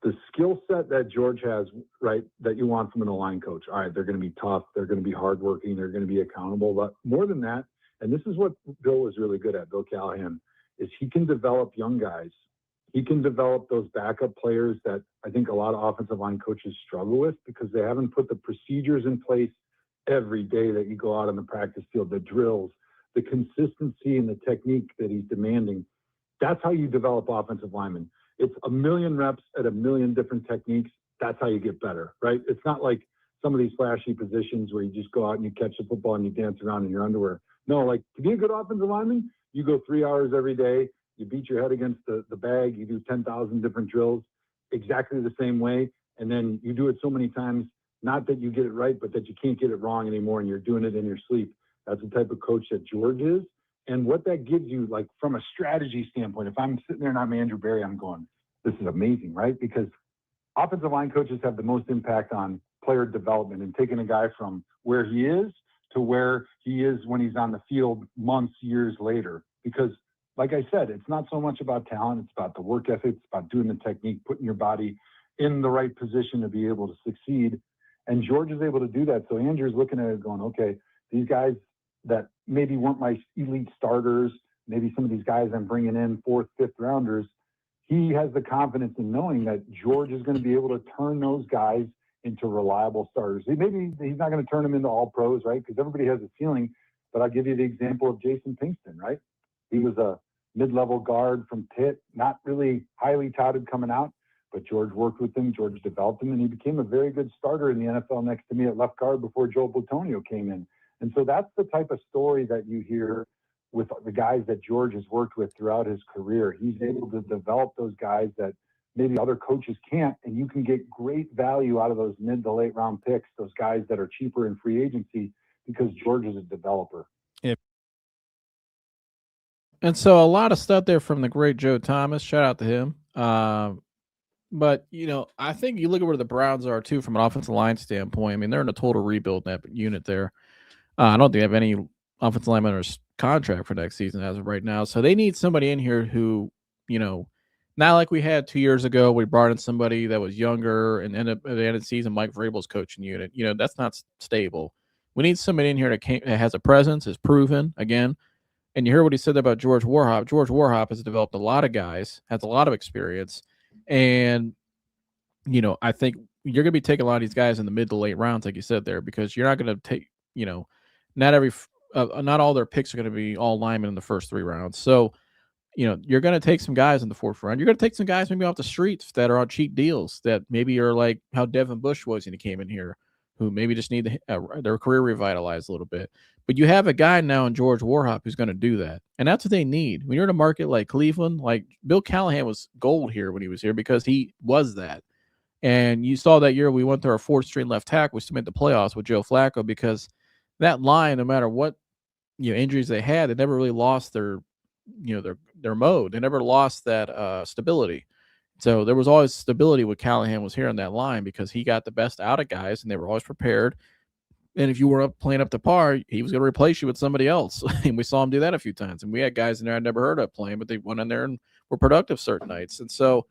the skill set that George has, right, that you want from an line coach. All right, they're going to be tough. They're going to be hardworking. They're going to be accountable. But more than that, and this is what Bill was really good at, Bill Callahan, is he can develop young guys. He can develop those backup players that I think a lot of offensive line coaches struggle with because they haven't put the procedures in place every day that you go out on the practice field, the drills, the consistency and the technique that he's demanding. That's how you develop offensive linemen. It's a million reps at a million different techniques. That's how you get better, right? It's not like some of these flashy positions where you just go out and you catch the football and you dance around in your underwear. No, like to be a good offensive lineman, you go 3 hours every day. You beat your head against the bag. You do 10,000 different drills exactly the same way. And then you do it so many times, not that you get it right, but that you can't get it wrong anymore and you're doing it in your sleep. That's the type of coach that George is. And what that gives you, like from a strategy standpoint, if I'm sitting there and I'm Andrew Berry, I'm going, this is amazing, right? Because offensive line coaches have the most impact on player development and taking a guy from where he is to where he is when he's on the field months, years later. Because like I said, it's not so much about talent. It's about the work ethic. It's about doing the technique, putting your body in the right position to be able to succeed. And George is able to do that. So Andrew's looking at it going, okay, these guys that maybe weren't my elite starters, maybe some of these guys I'm bringing in 4th, 5th rounders, he has the confidence in knowing that George is going to be able to turn those guys into reliable starters. Maybe he's not going to turn them into all pros, right? Because everybody has a ceiling. But I'll give you the example of Jason Pinkston, right? He was a mid-level guard from Pitt, not really highly touted coming out, but George worked with him, George developed him, and he became a very good starter in the NFL next to me at left guard before Joe Plutonio came in. And so that's the type of story that you hear with the guys that George has worked with throughout his career. He's able to develop those guys that maybe other coaches can't, and you can get great value out of those mid to late round picks, those guys that are cheaper in free agency, because George is a developer. Yeah. And so a lot of stuff there from the great Joe Thomas. Shout out to him. But, I think you look at where the Browns are, too, from an offensive line standpoint. I mean, they're in a total rebuild in that unit there. I don't think they have any offensive linemen under contract for next season as of right now. So they need somebody in here who, not like we had 2 years ago. We brought in somebody that was younger and ended up at the end of the season, Mike Vrabel's coaching unit. That's not stable. We need somebody in here that has a presence, is proven, again. And you hear what he said about George Warhop. George Warhop has developed a lot of guys, has a lot of experience. And, I think you're going to be taking a lot of these guys in the mid to late rounds, like you said there, because you're not going to take, not all their picks are going to be all linemen in the first 3 rounds. So, you're going to take some guys in the 4th round. You're going to take some guys maybe off the streets that are on cheap deals that maybe are like how Devin Bush was when he came in here, who maybe just need their career revitalized a little bit. But you have a guy now in George Warhop who's going to do that. And that's what they need. When you're in a market like Cleveland, like Bill Callahan was gold here when he was here because he was that. And you saw that year we went to our 4th string left tackle. We still made the playoffs with Joe Flacco because that line, no matter what injuries they had, they never really lost their mode. They never lost that stability. So there was always stability with Callahan was here on that line because he got the best out of guys and they were always prepared. And if you were playing up to par, he was going to replace you with somebody else. And we saw him do that a few times. And we had guys in there I'd never heard of playing, but they went in there and were productive certain nights. And so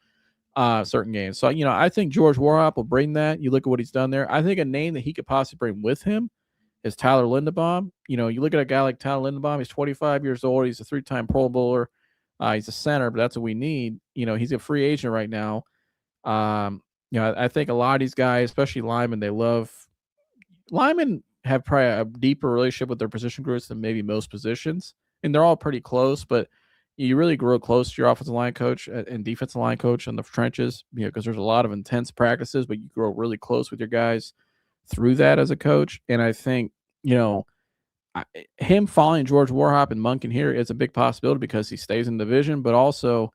certain games. So, I think George Warhop will bring that. You look at what he's done there. I think a name that he could possibly bring with him is Tyler Linderbaum. You look at a guy like Tyler Linderbaum, he's 25 years old. He's a 3-time Pro Bowler. He's a center, but that's what we need. He's a free agent right now. I think a lot of these guys, especially linemen, linemen have probably a deeper relationship with their position groups than maybe most positions. And they're all pretty close, but you really grow close to your offensive line coach and defensive line coach in the trenches, because there's a lot of intense practices, but you grow really close with your guys through that as a coach. And I think, him following George Warhop and Monken here is a big possibility because he stays in the division, but also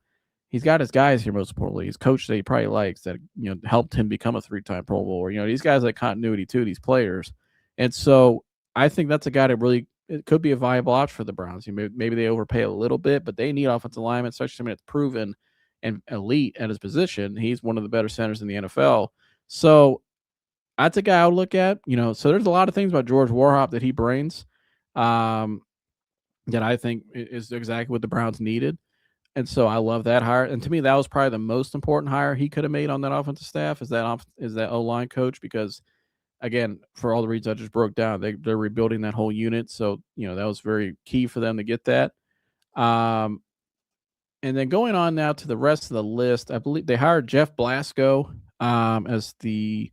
he's got his guys here, most importantly. His coach that he probably likes that, helped him become a 3-time Pro Bowler. These guys like continuity too, these players. And so I think that's a guy that really, it could be a viable option for the Browns. Maybe they overpay a little bit, but they need offensive linemen, especially somebody that's proven and elite at his position. He's one of the better centers in the NFL. So that's a guy I would look at, so there's a lot of things about George Warhop that he brings that I think is exactly what the Browns needed. And so I love that hire. And to me, that was probably the most important hire he could have made on that offensive staff is that O-line coach, because again, for all the reasons I just broke down, they're rebuilding that whole unit. So, that was very key for them to get that. And then going on now to the rest of the list, I believe they hired Jeff Blasco as the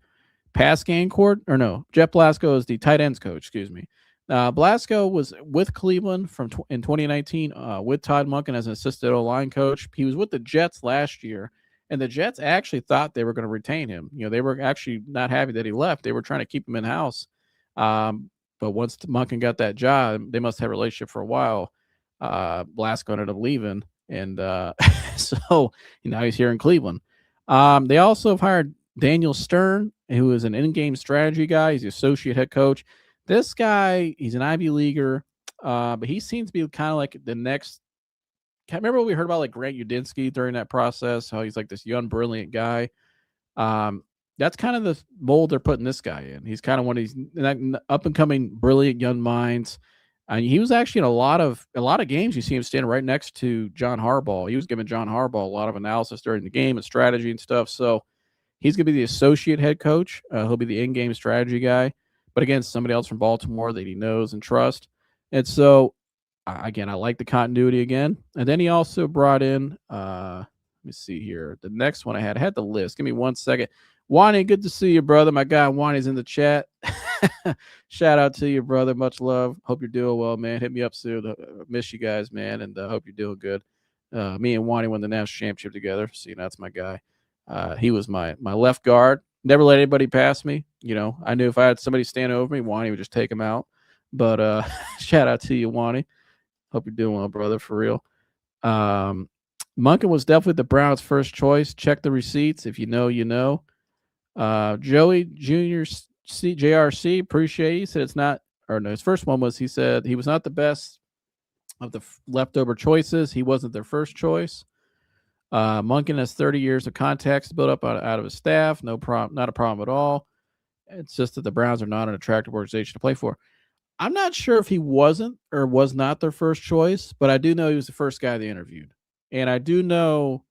pass game court, or no, Jeff Blasco is the tight ends coach, excuse me. Blasco was with Cleveland in 2019 with Todd Monken as an assistant O-line coach. He was with the Jets last year, and the Jets actually thought they were going to retain him. They were actually not happy that he left. They were trying to keep him in-house. But once Monken got that job, they must have a relationship for a while. Blasco ended up leaving, and so now he's here in Cleveland. They also have hired Daniel Stern, who is an in-game strategy guy. He's the associate head coach. This guy, he's an Ivy Leaguer, but he seems to be kind of like the next. Remember what we heard about like Grant Udinsky during that process? How he's like this young, brilliant guy. That's kind of the mold they're putting this guy in. He's kind of one of these up and coming, brilliant young minds. And he was actually in a lot of games. You see him standing right next to John Harbaugh. He was giving John Harbaugh a lot of analysis during the game and strategy and stuff. So He's going to be the associate head coach. He'll be the in-game strategy guy. But again, somebody else from Baltimore that he knows and trusts. And so, again, I like the continuity again. And then he also brought in, let me see here. The next one I had the list. Give me 1 second. Wani, good to see you, brother. My guy Wani's in the chat. Shout out to you, brother. Much love. Hope you're doing well, man. Hit me up soon. Miss you guys, man, and hope you're doing good. Me and Wani won the national championship together. So, that's my guy. He was my left guard. Never let anybody pass me. I knew if I had somebody stand over me, Wani would just take him out. But shout out to you, Wani. Hope you're doing well, brother, for real. Monken was definitely the Browns' first choice. Check the receipts. If you know, you know. Joey Jr. JRC, appreciate you. Said it's not, or no, his first one was, he said he was not the best of the leftover choices. He wasn't their first choice. Monken has 30 years of contacts built up out of his staff. No problem, not a problem at all. It's just that the Browns are not an attractive organization to play for. I'm not sure if he wasn't or was not their first choice, but I do know he was the first guy they interviewed. And I do know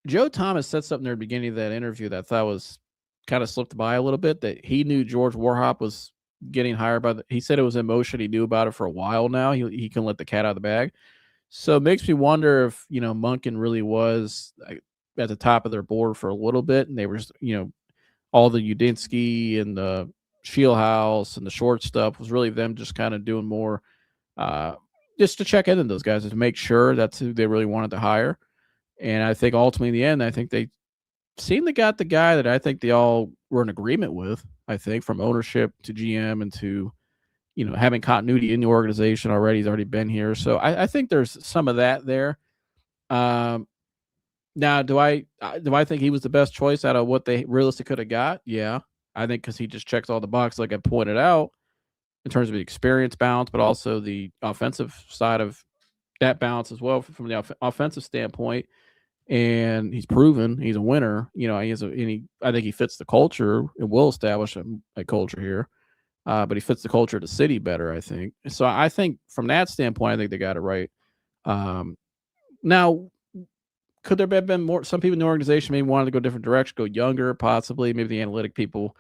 Joe Thomas said something near the beginning of that interview that I thought was kind of slipped by a little bit, that he knew George Warhop was getting hired by he said it was in motion. He knew about it for a while now. He can let the cat out of the bag. So it makes me wonder if, Monken really was at the top of their board for a little bit, and they were just, all the Udinsky and the Shieldhouse and the short stuff was really them just kind of doing more just to check in on those guys, to make sure that's who they really wanted to hire. And I think ultimately in the end, I think they seemed to got the guy that I think they all were in agreement with, I think, from ownership to GM and to, having continuity in the organization already. He's already been here. So I think there's some of that there. Now, do I think he was the best choice out of what they realistically could have got? Yeah. I think because he just checks all the boxes, like I pointed out, in terms of the experience balance, but also the offensive side of that balance as well from the offensive standpoint. And he's proven he's a winner. I think he fits the culture and will establish a culture here. But he fits the culture of the city better, I think. So I think from that standpoint, I think they got it right. Now, could there have been more? Some people in the organization maybe wanted to go a different direction, go younger, possibly. Maybe the analytic people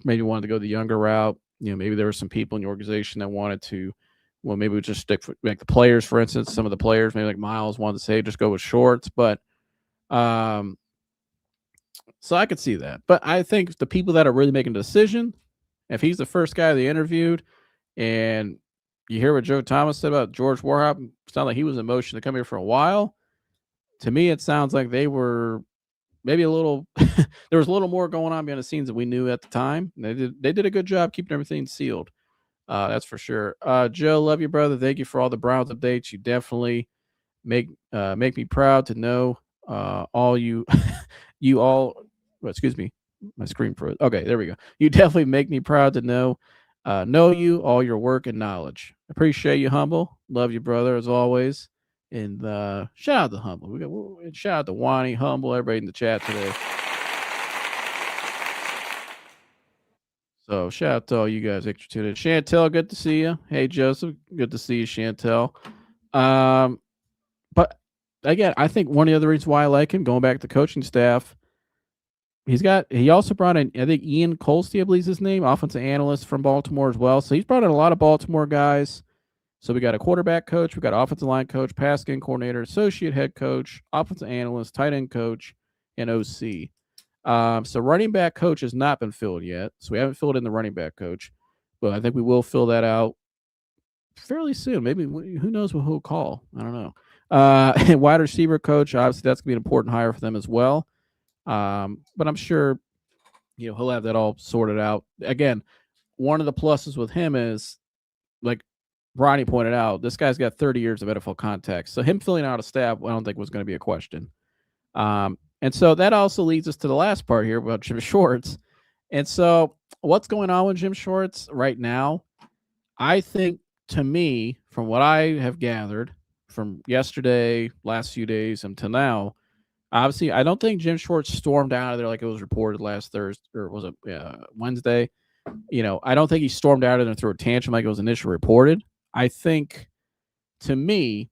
maybe wanted to go the younger route. Maybe there were some people in the organization that wanted to, well, maybe we just stick with like the players, for instance. Some of the players, maybe like Miles, wanted to say just go with Schwartz, but so I could see that. But I think the people that are really making the decision, if he's the first guy they interviewed, and you hear what Joe Thomas said about George Warhop, it sounded like he was in motion to come here for a while. To me, it sounds like they were maybe a little there was a little more going on behind the scenes than we knew at the time. They did a good job keeping everything sealed. That's for sure. Joe, love you, brother. Thank you for all the Browns updates. You definitely make me proud to know all you you all well, excuse me, my screen froze. Okay, there we go. You definitely make me proud to know you, all your work and knowledge. Appreciate you, Humble. Love you, brother, as always. And shout out to Humble. Shout out to Wani, Humble, everybody in the chat today. So shout out to all you guys extra tuned in. Chantel, good to see you. Hey, Joseph, good to see you, Chantel. But again, I think one of the other reasons why I like him, going back to the coaching staff, he also brought in, I think, Ian Colsty, I believe is his name, offensive analyst from Baltimore as well. So he's brought in a lot of Baltimore guys. So we got a quarterback coach, we got offensive line coach, pass game coordinator, associate head coach, offensive analyst, tight end coach, and OC. So running back coach has not been filled yet. So we haven't filled in the running back coach, but I think we will fill that out fairly soon. Maybe, who knows what he'll call. I don't know. And wide receiver coach, obviously that's going to be an important hire for them as well. But I'm sure, he'll have that all sorted out. Again, one of the pluses with him is, like Ronnie pointed out, this guy's got 30 years of NFL context. So him filling out a staff, I don't think was going to be a question. And so that also leads us to the last part here about Jim Schwartz. And so what's going on with Jim Schwartz right now? I think, to me, from what I have gathered from yesterday, last few days, until now, obviously, I don't think Jim Schwartz stormed out of there like it was reported last Thursday, or was it Wednesday? I don't think he stormed out of there and threw a tantrum like it was initially reported. I think, to me,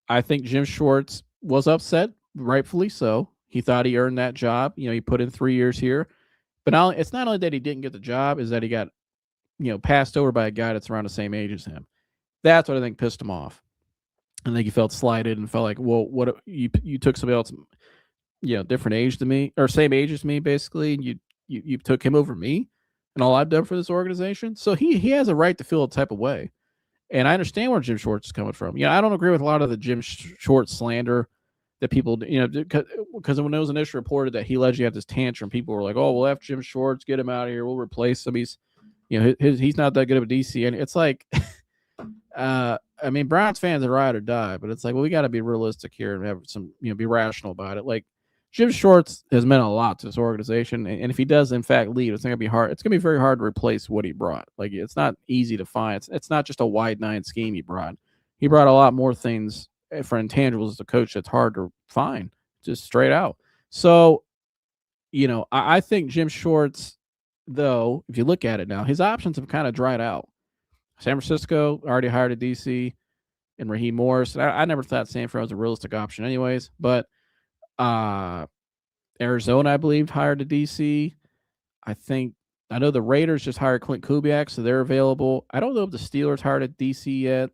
Jim Schwartz was upset, rightfully so. He thought he earned that job. He put in 3 years here. But it's not only that he didn't get the job, is that he got, passed over by a guy that's around the same age as him. That's what I think pissed him off. I think he felt slighted and felt like, well, what you took somebody else, different age than me or same age as me, basically, and you took him over me and all I've done for this organization. So he has a right to feel a type of way. And I understand where Jim Schwartz is coming from. I don't agree with a lot of the Jim Schwartz slander that people, because when it was initially reported that he allegedly had this tantrum, people were like, "Oh, we'll have Jim Schwartz, get him out of here. We'll replace him. He's not that good of a DC." And it's like, I mean, Browns fans are ride or die, but it's like, well, we got to be realistic here and have some, be rational about it. Like, Jim Schwartz has meant a lot to this organization, and if he does in fact leave, it's going to be hard. It's going to be very hard to replace what he brought. Like, it's not easy to find. It's not just a wide nine scheme he brought. He brought a lot more things for intangibles as a coach that's hard to find, just straight out. So, I think Jim Schwartz, though, if you look at it now, his options have kind of dried out. San Francisco already hired a DC and Raheem Morris. I never thought San Fran was a realistic option anyways, but Arizona, I believe, hired a DC. I know the Raiders just hired Clint Kubiak, so they're available. I don't know if the Steelers hired a DC yet.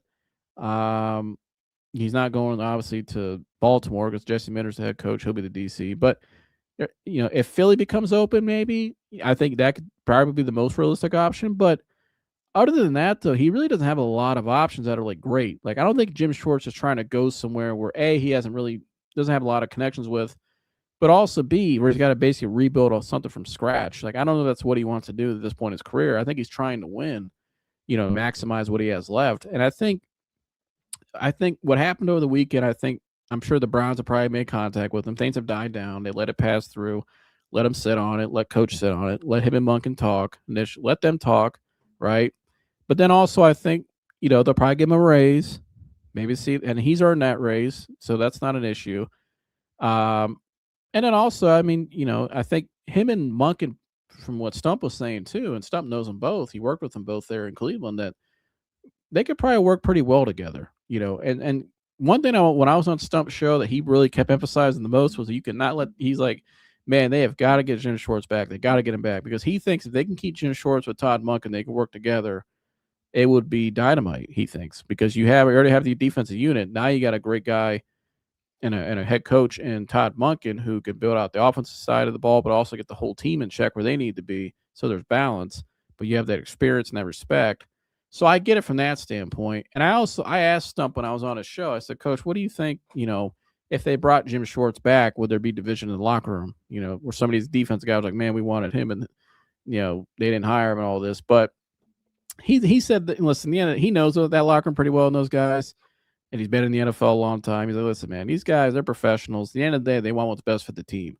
He's not going, obviously, to Baltimore because Jesse Minter's the head coach. He'll be the DC. But, if Philly becomes open, maybe, I think that could probably be the most realistic option. But other than that, though, he really doesn't have a lot of options that are, like, great. Like, I don't think Jim Schwartz is trying to go somewhere where, A, he doesn't have a lot of connections with, but also B, where he's got to basically rebuild something from scratch. Like, I don't know if that's what he wants to do at this point in his career. I think he's trying to win, maximize what he has left. And I think what happened over the weekend, I'm sure the Browns have probably made contact with him. Things have died down. They let it pass through, let him sit on it, let coach sit on it, let him and Monken talk, let them talk, right? But then also I think, they'll probably give him a raise, maybe see, and he's earned that raise, so that's not an issue. And then also, I mean, I think him and Monken, from what Stump was saying too, and Stump knows them both, he worked with them both there in Cleveland, that they could probably work pretty well together, and one thing when I was on Stump's show that he really kept emphasizing the most was you cannot he's like, man, they have got to get Jim Schwartz back. They got to get him back because he thinks if they can keep Jim Schwartz with Todd Monken, they can work together. It would be dynamite, he thinks, because you already have the defensive unit. Now you got a great guy and a head coach in Todd Monken who can build out the offensive side of the ball, but also get the whole team in check where they need to be. So there's balance, but you have that experience and that respect. So I get it from that standpoint. And I asked Stump when I was on his show, I said, Coach, what do you think, if they brought Jim Schwartz back, would there be division in the locker room? Where some of these defensive guys were like, man, we wanted him and, they didn't hire him and all this. But he said that, listen, he knows that locker room pretty well and those guys. And he's been in the NFL a long time. He's like, listen, man, these guys, they're professionals. At the end of the day, they want what's best for the team.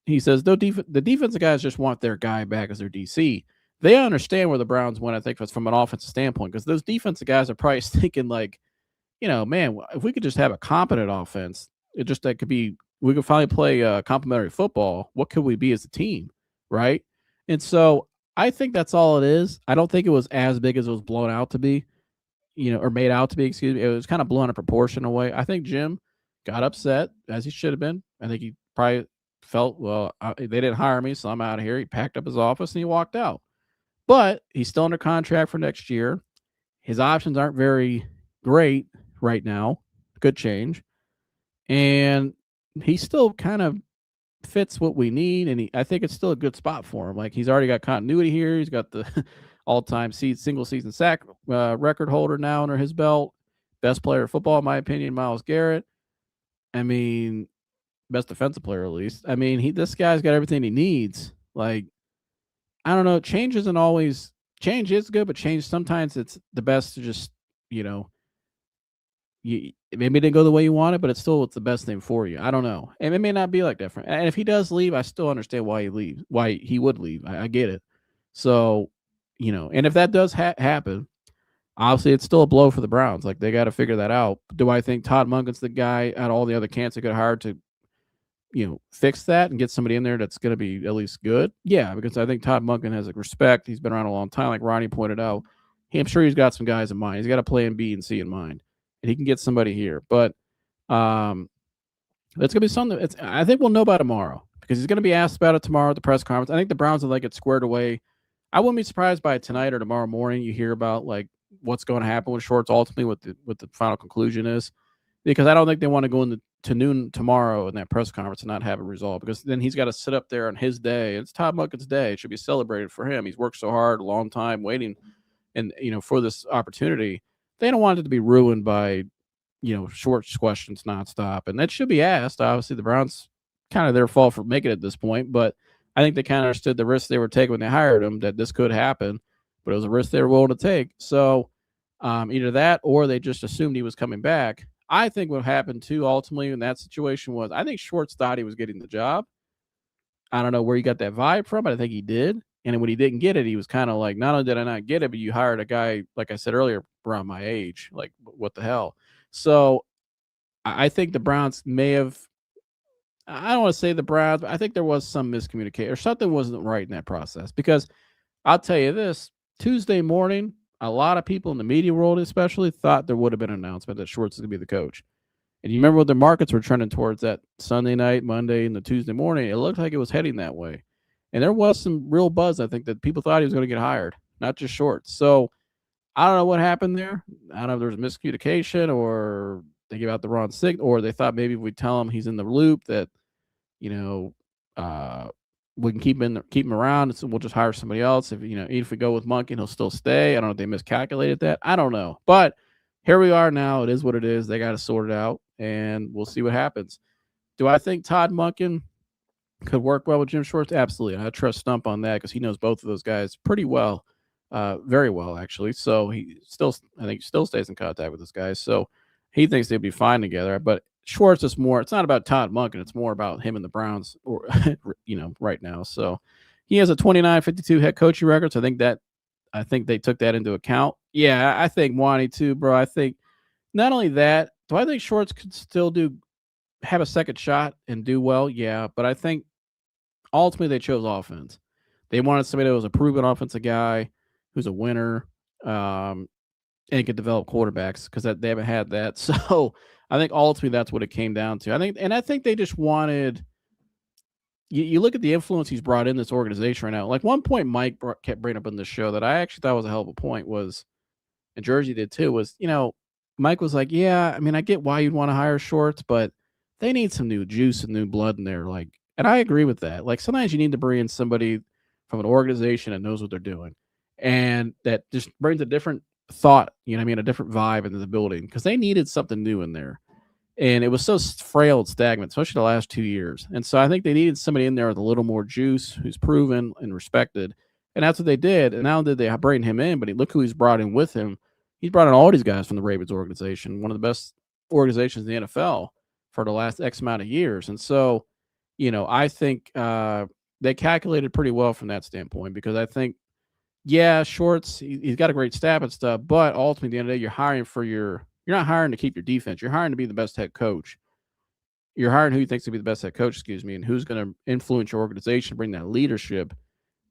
He says, the defensive guys just want their guy back as their DC. They understand where the Browns went, I think, from an offensive standpoint, because those defensive guys are probably thinking like, man, if we could just have a competent offense, we could finally play complementary football. What could we be as a team, right? And so I think that's all it is. I don't think it was as big as it was blown out to be, or made out to be, excuse me. It was kind of blown a proportion away. I think Jim got upset, as he should have been. I think he probably felt, well, they didn't hire me, so I'm out of here. He packed up his office and he walked out. But he's still under contract for next year. His options aren't very great right now. Good change. And he still kind of fits what we need. And I think it's still a good spot for him. Like, he's already got continuity here. He's got the all-time single season sack record holder now under his belt. Best player of football, in my opinion, Myles Garrett. I mean, best defensive player, at least. I mean, this guy's got everything he needs. Like, I don't know. Change is good, but change sometimes it's the best to just, maybe it didn't go the way you wanted, but it's the best thing for you. I don't know. And it may not be like different. And if he does leave, I still understand why he would leave. I get it. So, and if that does happen, obviously it's still a blow for the Browns. Like, they got to figure that out. Do I think Todd Monken's the guy out of all the other candidates they could hire to, fix that and get somebody in there that's going to be at least good? Yeah, because I think Todd Monken has respect. He's been around a long time, like Ronnie pointed out. I'm sure he's got some guys in mind. He's got a plan B and C in mind, and he can get somebody here. But I It's gonna be something. I think we'll know by tomorrow because he's gonna be asked about it tomorrow at the press conference. I think the Browns will like it squared away. I wouldn't be surprised by tonight or tomorrow morning you hear about like what's going to happen with Schwartz ultimately, what the final conclusion is, because I don't think they want to go into to noon tomorrow in that press conference and not have it resolved, because then he's got to sit up there on his day. It's Todd Monken's day. It should be celebrated for him. He's worked so hard, a long time waiting, and for this opportunity. They don't want it to be ruined by Schwartz questions nonstop, and that should be asked. Obviously, the Browns kind of their fault for making it at this point, but I think they kind of understood the risk they were taking when they hired him, that this could happen, but it was a risk they were willing to take. So either that or they just assumed he was coming back. I think what happened too ultimately in that situation was I think Schwartz thought he was getting the job. I don't know where he got that vibe from, but I think he did. And when he didn't get it, he was kind of like, not only did I not get it, but you hired a guy, like I said earlier, around my age. Like, what the hell? So I think the Browns may have, I don't want to say the Browns, but I think there was some miscommunication or something wasn't right in that process. Because I'll tell you this, Tuesday morning, a lot of people in the media world especially thought there would have been an announcement that Schwartz is going to be the coach. And you remember what the markets were trending towards that Sunday night, Monday, and the Tuesday morning. It looked like it was heading that way. And there was some real buzz, I think, that people thought he was going to get hired, not just Schwartz. So I don't know what happened there. I don't know if there was miscommunication or they gave out the wrong signal, or they thought maybe if we tell him he's in the loop that, you know, we can keep him around, so we'll just hire somebody else. If even if we go with Monken, he'll still stay. I don't know if they miscalculated that. I don't know. But here we are now. It is what it is. They got to sort it out, and we'll see what happens. Do I think Todd Monken could work well with Jim Schwartz? Absolutely. I trust Stump on that because he knows both of those guys pretty well, very well actually. So I think still stays in contact with this guy. So he thinks they'd be fine together. But Schwartz is more. It's not about Todd Monken. It's more about him and the Browns, or right now. So he has a 29-52 head coaching record. So I think they took that into account. Yeah, I think Wani too, bro. I think not only that, do I think Schwartz could still have a second shot and do well? Yeah, but I think ultimately they chose offense. They wanted somebody that was a proven offensive guy who's a winner, and could develop quarterbacks because they haven't had that. So I think ultimately that's what it came down to. I think they just wanted. You look at the influence he's brought in this organization right now. Like one point Mike kept bringing up on this show that I actually thought was a hell of a point was, and Jersey did too, was, Mike was like, yeah, I mean, I get why you'd want to hire Schwartz, but they need some new juice and new blood in there. Like, and I agree with that. Like sometimes you need to bring in somebody from an organization that knows what they're doing and that just brings a different thought, a different vibe into the building, because they needed something new in there. And it was so frail and stagnant, especially the last 2 years. And so I think they needed somebody in there with a little more juice, who's proven and respected. And that's what they did. And now did they bring him in, but look who he's brought in with him. He's brought in all these guys from the Ravens organization, one of the best organizations in the NFL for the last X amount of years. And so, I think they calculated pretty well from that standpoint, because I think, yeah, Schwartz, he's got a great staff and stuff, but ultimately, at the end of the day, you're hiring you're not hiring to keep your defense. You're hiring to be the best head coach. You're hiring who you think to be the best head coach, and who's going to influence your organization, bring that leadership.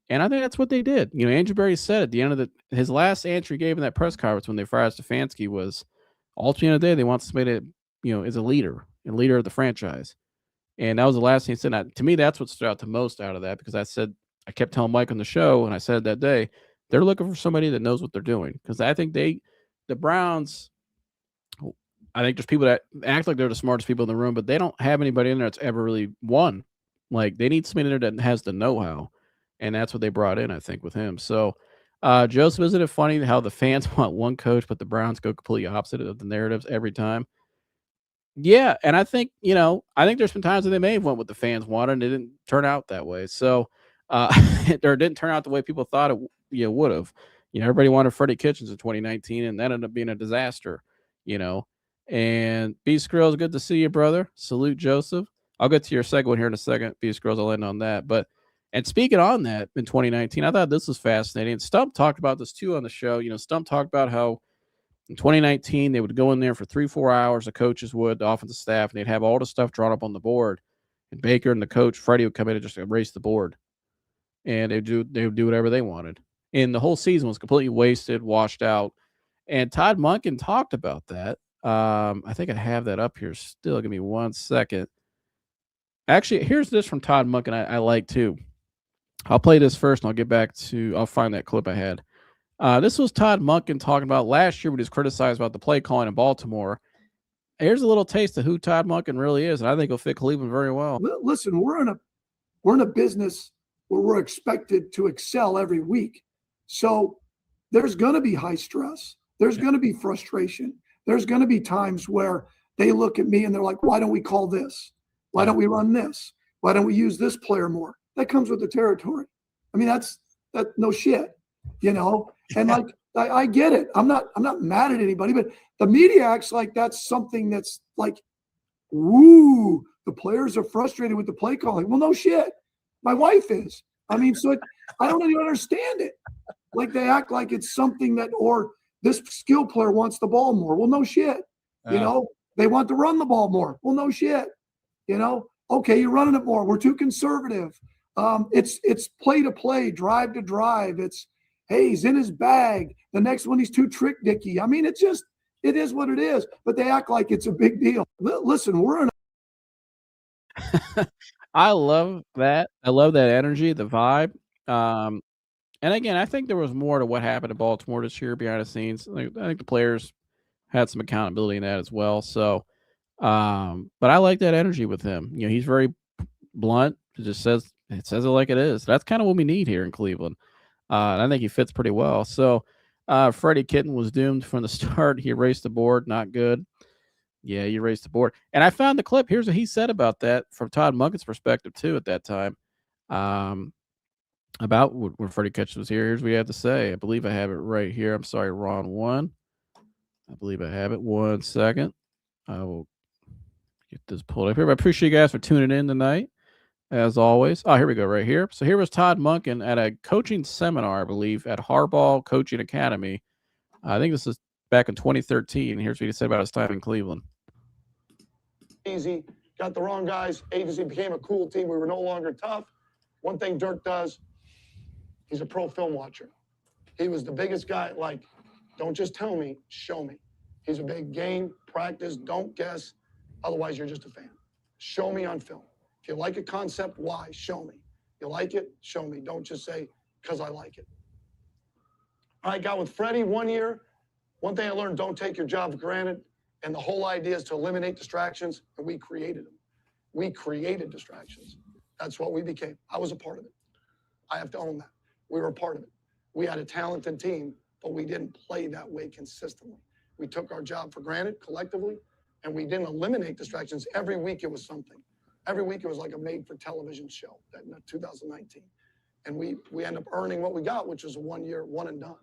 And I think that's what they did. Andrew Berry said at the end of his last answer he gave in that press conference when they fired Stefanski was, ultimately, at the end of the day, they want somebody that, is a leader and leader of the franchise. And that was the last thing he said. To me, that's what stood out the most out of that, because I kept telling Mike on the show, and I said that day, they're looking for somebody that knows what they're doing. Because I think the Browns, I think there's people that act like they're the smartest people in the room, but they don't have anybody in there that's ever really won. Like, they need somebody in there that has the know-how. And that's what they brought in, I think, with him. So, Joseph, isn't it funny how the fans want one coach, but the Browns go completely opposite of the narratives every time? Yeah, and I think, there's been times that they may have went what the fans wanted, and it didn't turn out that way. So, or it didn't turn out the way people thought it would have. Everybody wanted Freddie Kitchens in 2019, and that ended up being a disaster, And Beast Girls, good to see you, brother. Salute, Joseph. I'll get to your second one here in a second. Beast Girls, I'll end on that. And speaking on that, in 2019, I thought this was fascinating. Stump talked about this too on the show. Stump talked about how in 2019 they would go in there for 3-4 hours. The coaches would, the offensive staff, and they'd have all the stuff drawn up on the board. And Baker and the coach Freddie would come in and just erase the board, and they would do whatever they wanted. And the whole season was completely wasted, washed out. And Todd Monken talked about that. I think I have that up here still. Give me 1 second. Actually, here's this from Todd Monken I like too. I'll play this first and I'll find that clip I had. This was Todd Monken talking about last year when he was criticized about the play calling in Baltimore. Here's a little taste of who Todd Monken really is, and I think he'll fit Cleveland very well. Listen, we're in a business where we're expected to excel every week. So there's going to be high stress. There's going to be frustration. There's going to be times where they look at me and they're like, why don't we call this? Why don't we run this? Why don't we use this player more? That comes with the territory. I mean, that's no shit, you know? And like, I get it. I'm not mad at anybody, but the media acts like that's something that's like, woo, the players are frustrated with the play calling. Well, no shit. My wife is. I mean, so I don't even understand it. Like they act like it's something that, or this skill player wants the ball more. Well, no shit. You know, they want to run the ball more. Well, no shit. You know, okay, you're running it more. We're too conservative. It's play to play, drive to drive. It's, hey, he's in his bag. The next one, he's too trick dicky. I mean, it is what it is, but they act like it's a big deal. Listen, we're in I love that. I love that energy, the vibe. And again, I think there was more to what happened in Baltimore this year behind the scenes. I think the players had some accountability in that as well. So, but I like that energy with him. You know, he's very blunt. It says it like it is. That's kind of what we need here in Cleveland. And I think he fits pretty well. So, Freddie Kitten was doomed from the start. He erased the board. Not good. Yeah, you erased the board. And I found the clip. Here's what he said about that from Todd Monken's perspective, too, at that time. About when Freddie Kitchens was here. Here's what he had to say. I believe I have it right here. I'm sorry, wrong one. I believe I have it. 1 second. I will get this pulled up here. But I appreciate you guys for tuning in tonight, as always. Oh, here we go, right here. So here was Todd Monken at a coaching seminar, I believe, at Harbaugh Coaching Academy. I think this is back in 2013. Here's what he said about his time in Cleveland. Easy, got the wrong guys. Agency became a cool team. We were no longer tough. One thing Dirk does, he's a pro film watcher. He was the biggest guy. Like, don't just tell me, show me. He's a big game, practice, don't guess. Otherwise, you're just a fan. Show me on film. If you like a concept, why? Show me. You like it? Show me. Don't just say, because I like it. I got with Freddie 1 year. One thing I learned, don't take your job for granted. And the whole idea is to eliminate distractions, and we created them. We created distractions. That's what we became. I was a part of it. I have to own that. We were a part of it. We had a talented team, but we didn't play that way consistently. We took our job for granted collectively, and we didn't eliminate distractions. Every week it was something. Every week it was like a made-for-television show that in 2019. And we ended up earning what we got, which was a 1 year, one and done.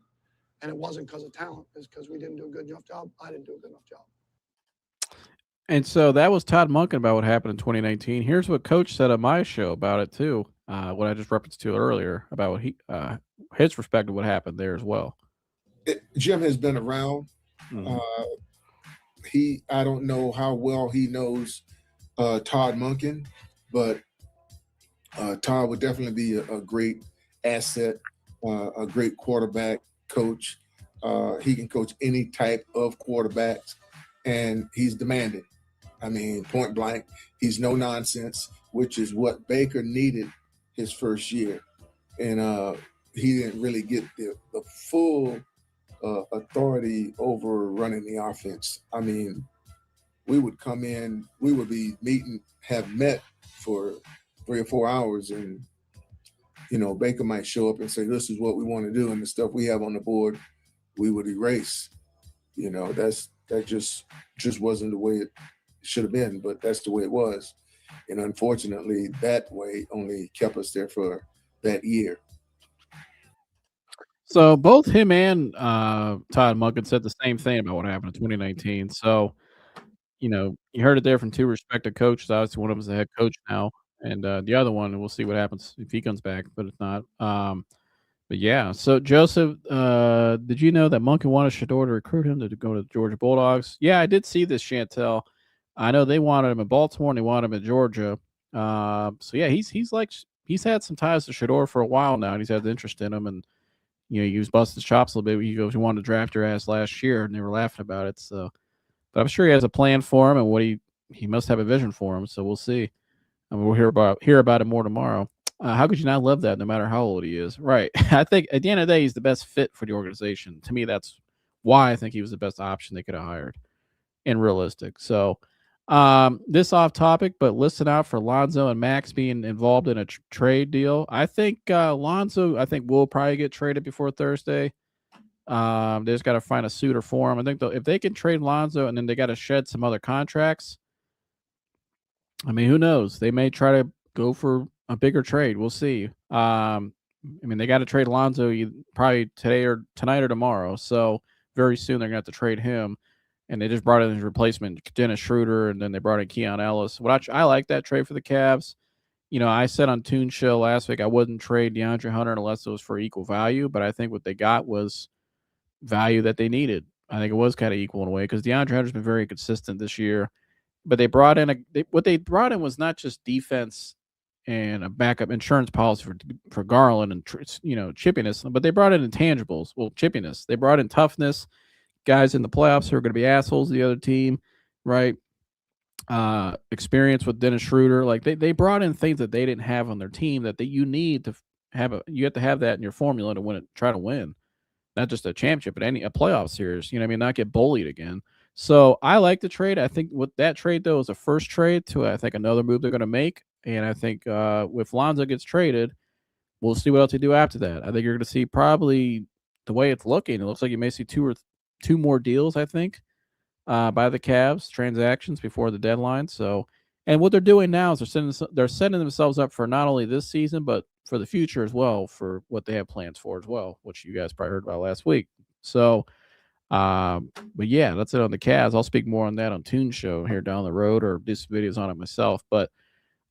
And it wasn't because of talent. It's because we didn't do a good enough job. I didn't do a good enough job. And so that was Todd Monken about what happened in 2019. Here's what Coach said on my show about it too. What I just referenced to earlier about what his perspective, what happened there as well. Jim has been around. Mhm. I don't know how well he knows Todd Monken, but Todd would definitely be a great asset, a great quarterback coach. He can coach any type of quarterbacks, and he's demanding. I mean, point blank, he's no nonsense, which is what Baker needed his first year. And he didn't really get the full authority over running the offense. I mean, we would come in, we would be have met for 3 or 4 hours, and Baker might show up and say, this is what we want to do, and the stuff we have on the board we would erase. That just wasn't the way it should have been, but that's the way it was. And unfortunately, that way only kept us there for that year. So both him and Todd Monken said the same thing about what happened in 2019. So, you heard it there from two respected coaches. Obviously, one of them is the head coach now, and the other one, we'll see what happens if he comes back, but if not. But yeah, so Joseph, did you know that Monken wanted Shador to recruit him to go to the Georgia Bulldogs? Yeah, I did see this, Chantel. I know they wanted him in Baltimore and they wanted him in Georgia. So yeah, he's had some ties to Shador for a while now, and he's had interest in him, and he was busting his chops a little bit. He goes, "He wanted to draft your ass last year," and they were laughing about it. So, but I'm sure he has a plan for him, and what he must have a vision for him. So we'll see. and we'll hear about it more tomorrow. How could you not love that no matter how old he is? Right. I think at the end of the day, he's the best fit for the organization. To me, that's why I think he was the best option they could have hired and realistic. So, this off topic, but listen out for Lonzo and Max being involved in a trade deal. I think Lonzo, I think will probably get traded before Thursday. They just got to find a suitor for him. I think if they can trade Lonzo and then they got to shed some other contracts, I mean, who knows? They may try to go for a bigger trade. We'll see. I mean, they got to trade Lonzo probably tonight or tomorrow. So very soon they're gonna have to trade him. And they just brought in his replacement, Dennis Schroeder, and then they brought in Keon Ellis. I like that trade for the Cavs. You know, I said on Toon Show last week I wouldn't trade DeAndre Hunter unless it was for equal value, but I think what they got was value that they needed. I think it was kind of equal in a way because DeAndre Hunter's been very consistent this year. But they brought in what they brought in was not just defense and a backup insurance policy for Garland and chippiness, but they brought in intangibles. Well, chippiness. They brought in toughness, guys in the playoffs who are going to be assholes to the other team, right? Experience with Dennis Schroeder. Like they brought in things that they didn't have on their team that you need to have you have to have that in your formula to win it, try to win. Not just a championship, but a playoff series. You know what I mean? Not get bullied again. So I like the trade. I think with that trade, though, is a first trade to, I think, another move they're going to make. And I think if Lonzo gets traded, we'll see what else they do after that. I think you're going to see probably the way it's looking. It looks like you may see two more deals, I think, by the Cavs, transactions before the deadline. So, and what they're doing now is they're setting themselves up for not only this season, but for the future as well, for what they have plans for as well, which you guys probably heard about last week. So, but yeah, that's it on the Cavs. I'll speak more on that on Toon Show here down the road or do some videos on it myself. But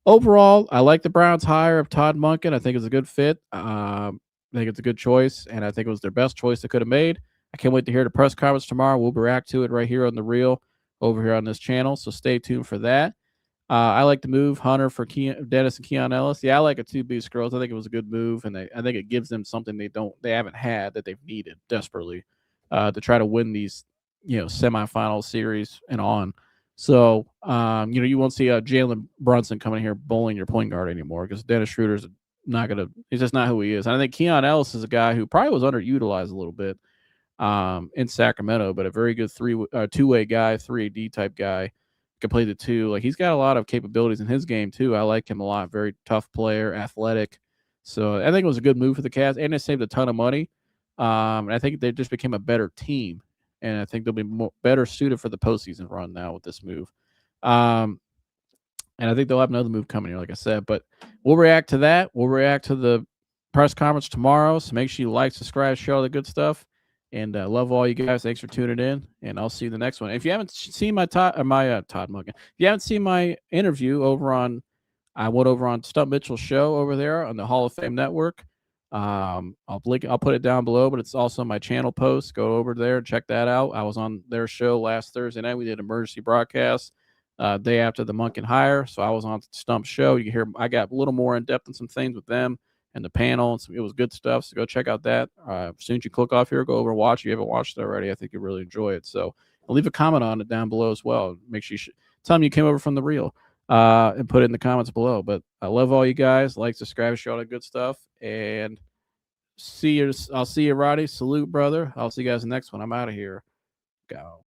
overall, I like the Browns hire of Todd Monken. I think it's a good fit. I think it's a good choice, and I think it was their best choice they could have made. I can't wait to hear the press conference tomorrow. We'll react to it right here on The Reel over here on this channel, so stay tuned for that. I like the move, Hunter for Dennis and Keon Ellis. Yeah, I like a 2 boost girls. I think it was a good move, and I think it gives them something they haven't had that they've needed desperately to try to win these semifinal series and on. So you won't see Jalen Brunson coming here bowling your point guard anymore because Dennis Schroeder's he's just not who he is. And I think Keon Ellis is a guy who probably was underutilized a little bit in Sacramento, but a very good two-way guy, 3AD type guy. Can play the two. Like he's got a lot of capabilities in his game too. I like him a lot. Very tough player, athletic. So I think it was a good move for the Cavs, and they saved a ton of money. And I think they just became a better team, and I think they'll be better suited for the postseason run now with this move. And I think they'll have another move coming here, like I said. But we'll react to that. We'll react to the press conference tomorrow. So make sure you like, subscribe, share all the good stuff. And love all you guys. Thanks for tuning in, and I'll see you in the next one. If you haven't seen my Todd Monken, if you haven't seen my interview I went over on Stump Mitchell's show over there on the Hall of Fame Network. I'll put it down below, but it's also on my channel post. Go over there and check that out. I was on their show last Thursday night. We did an emergency broadcast day after the Monken hire, so I was on Stump's show. You can hear I got a little more in depth on some things with them and the panel, and it was good stuff. So go check out that. As soon as you click off here, go over and watch. If you haven't watched it already, I think you'll really enjoy it. So I'll leave a comment on it down below as well. Make sure you tell them you came over from The Reel and put it in the comments below. But I love all you guys. Like, subscribe, share all the good stuff. And I'll see you, Roddy. Salute, brother. I'll see you guys in the next one. I'm out of here. Go.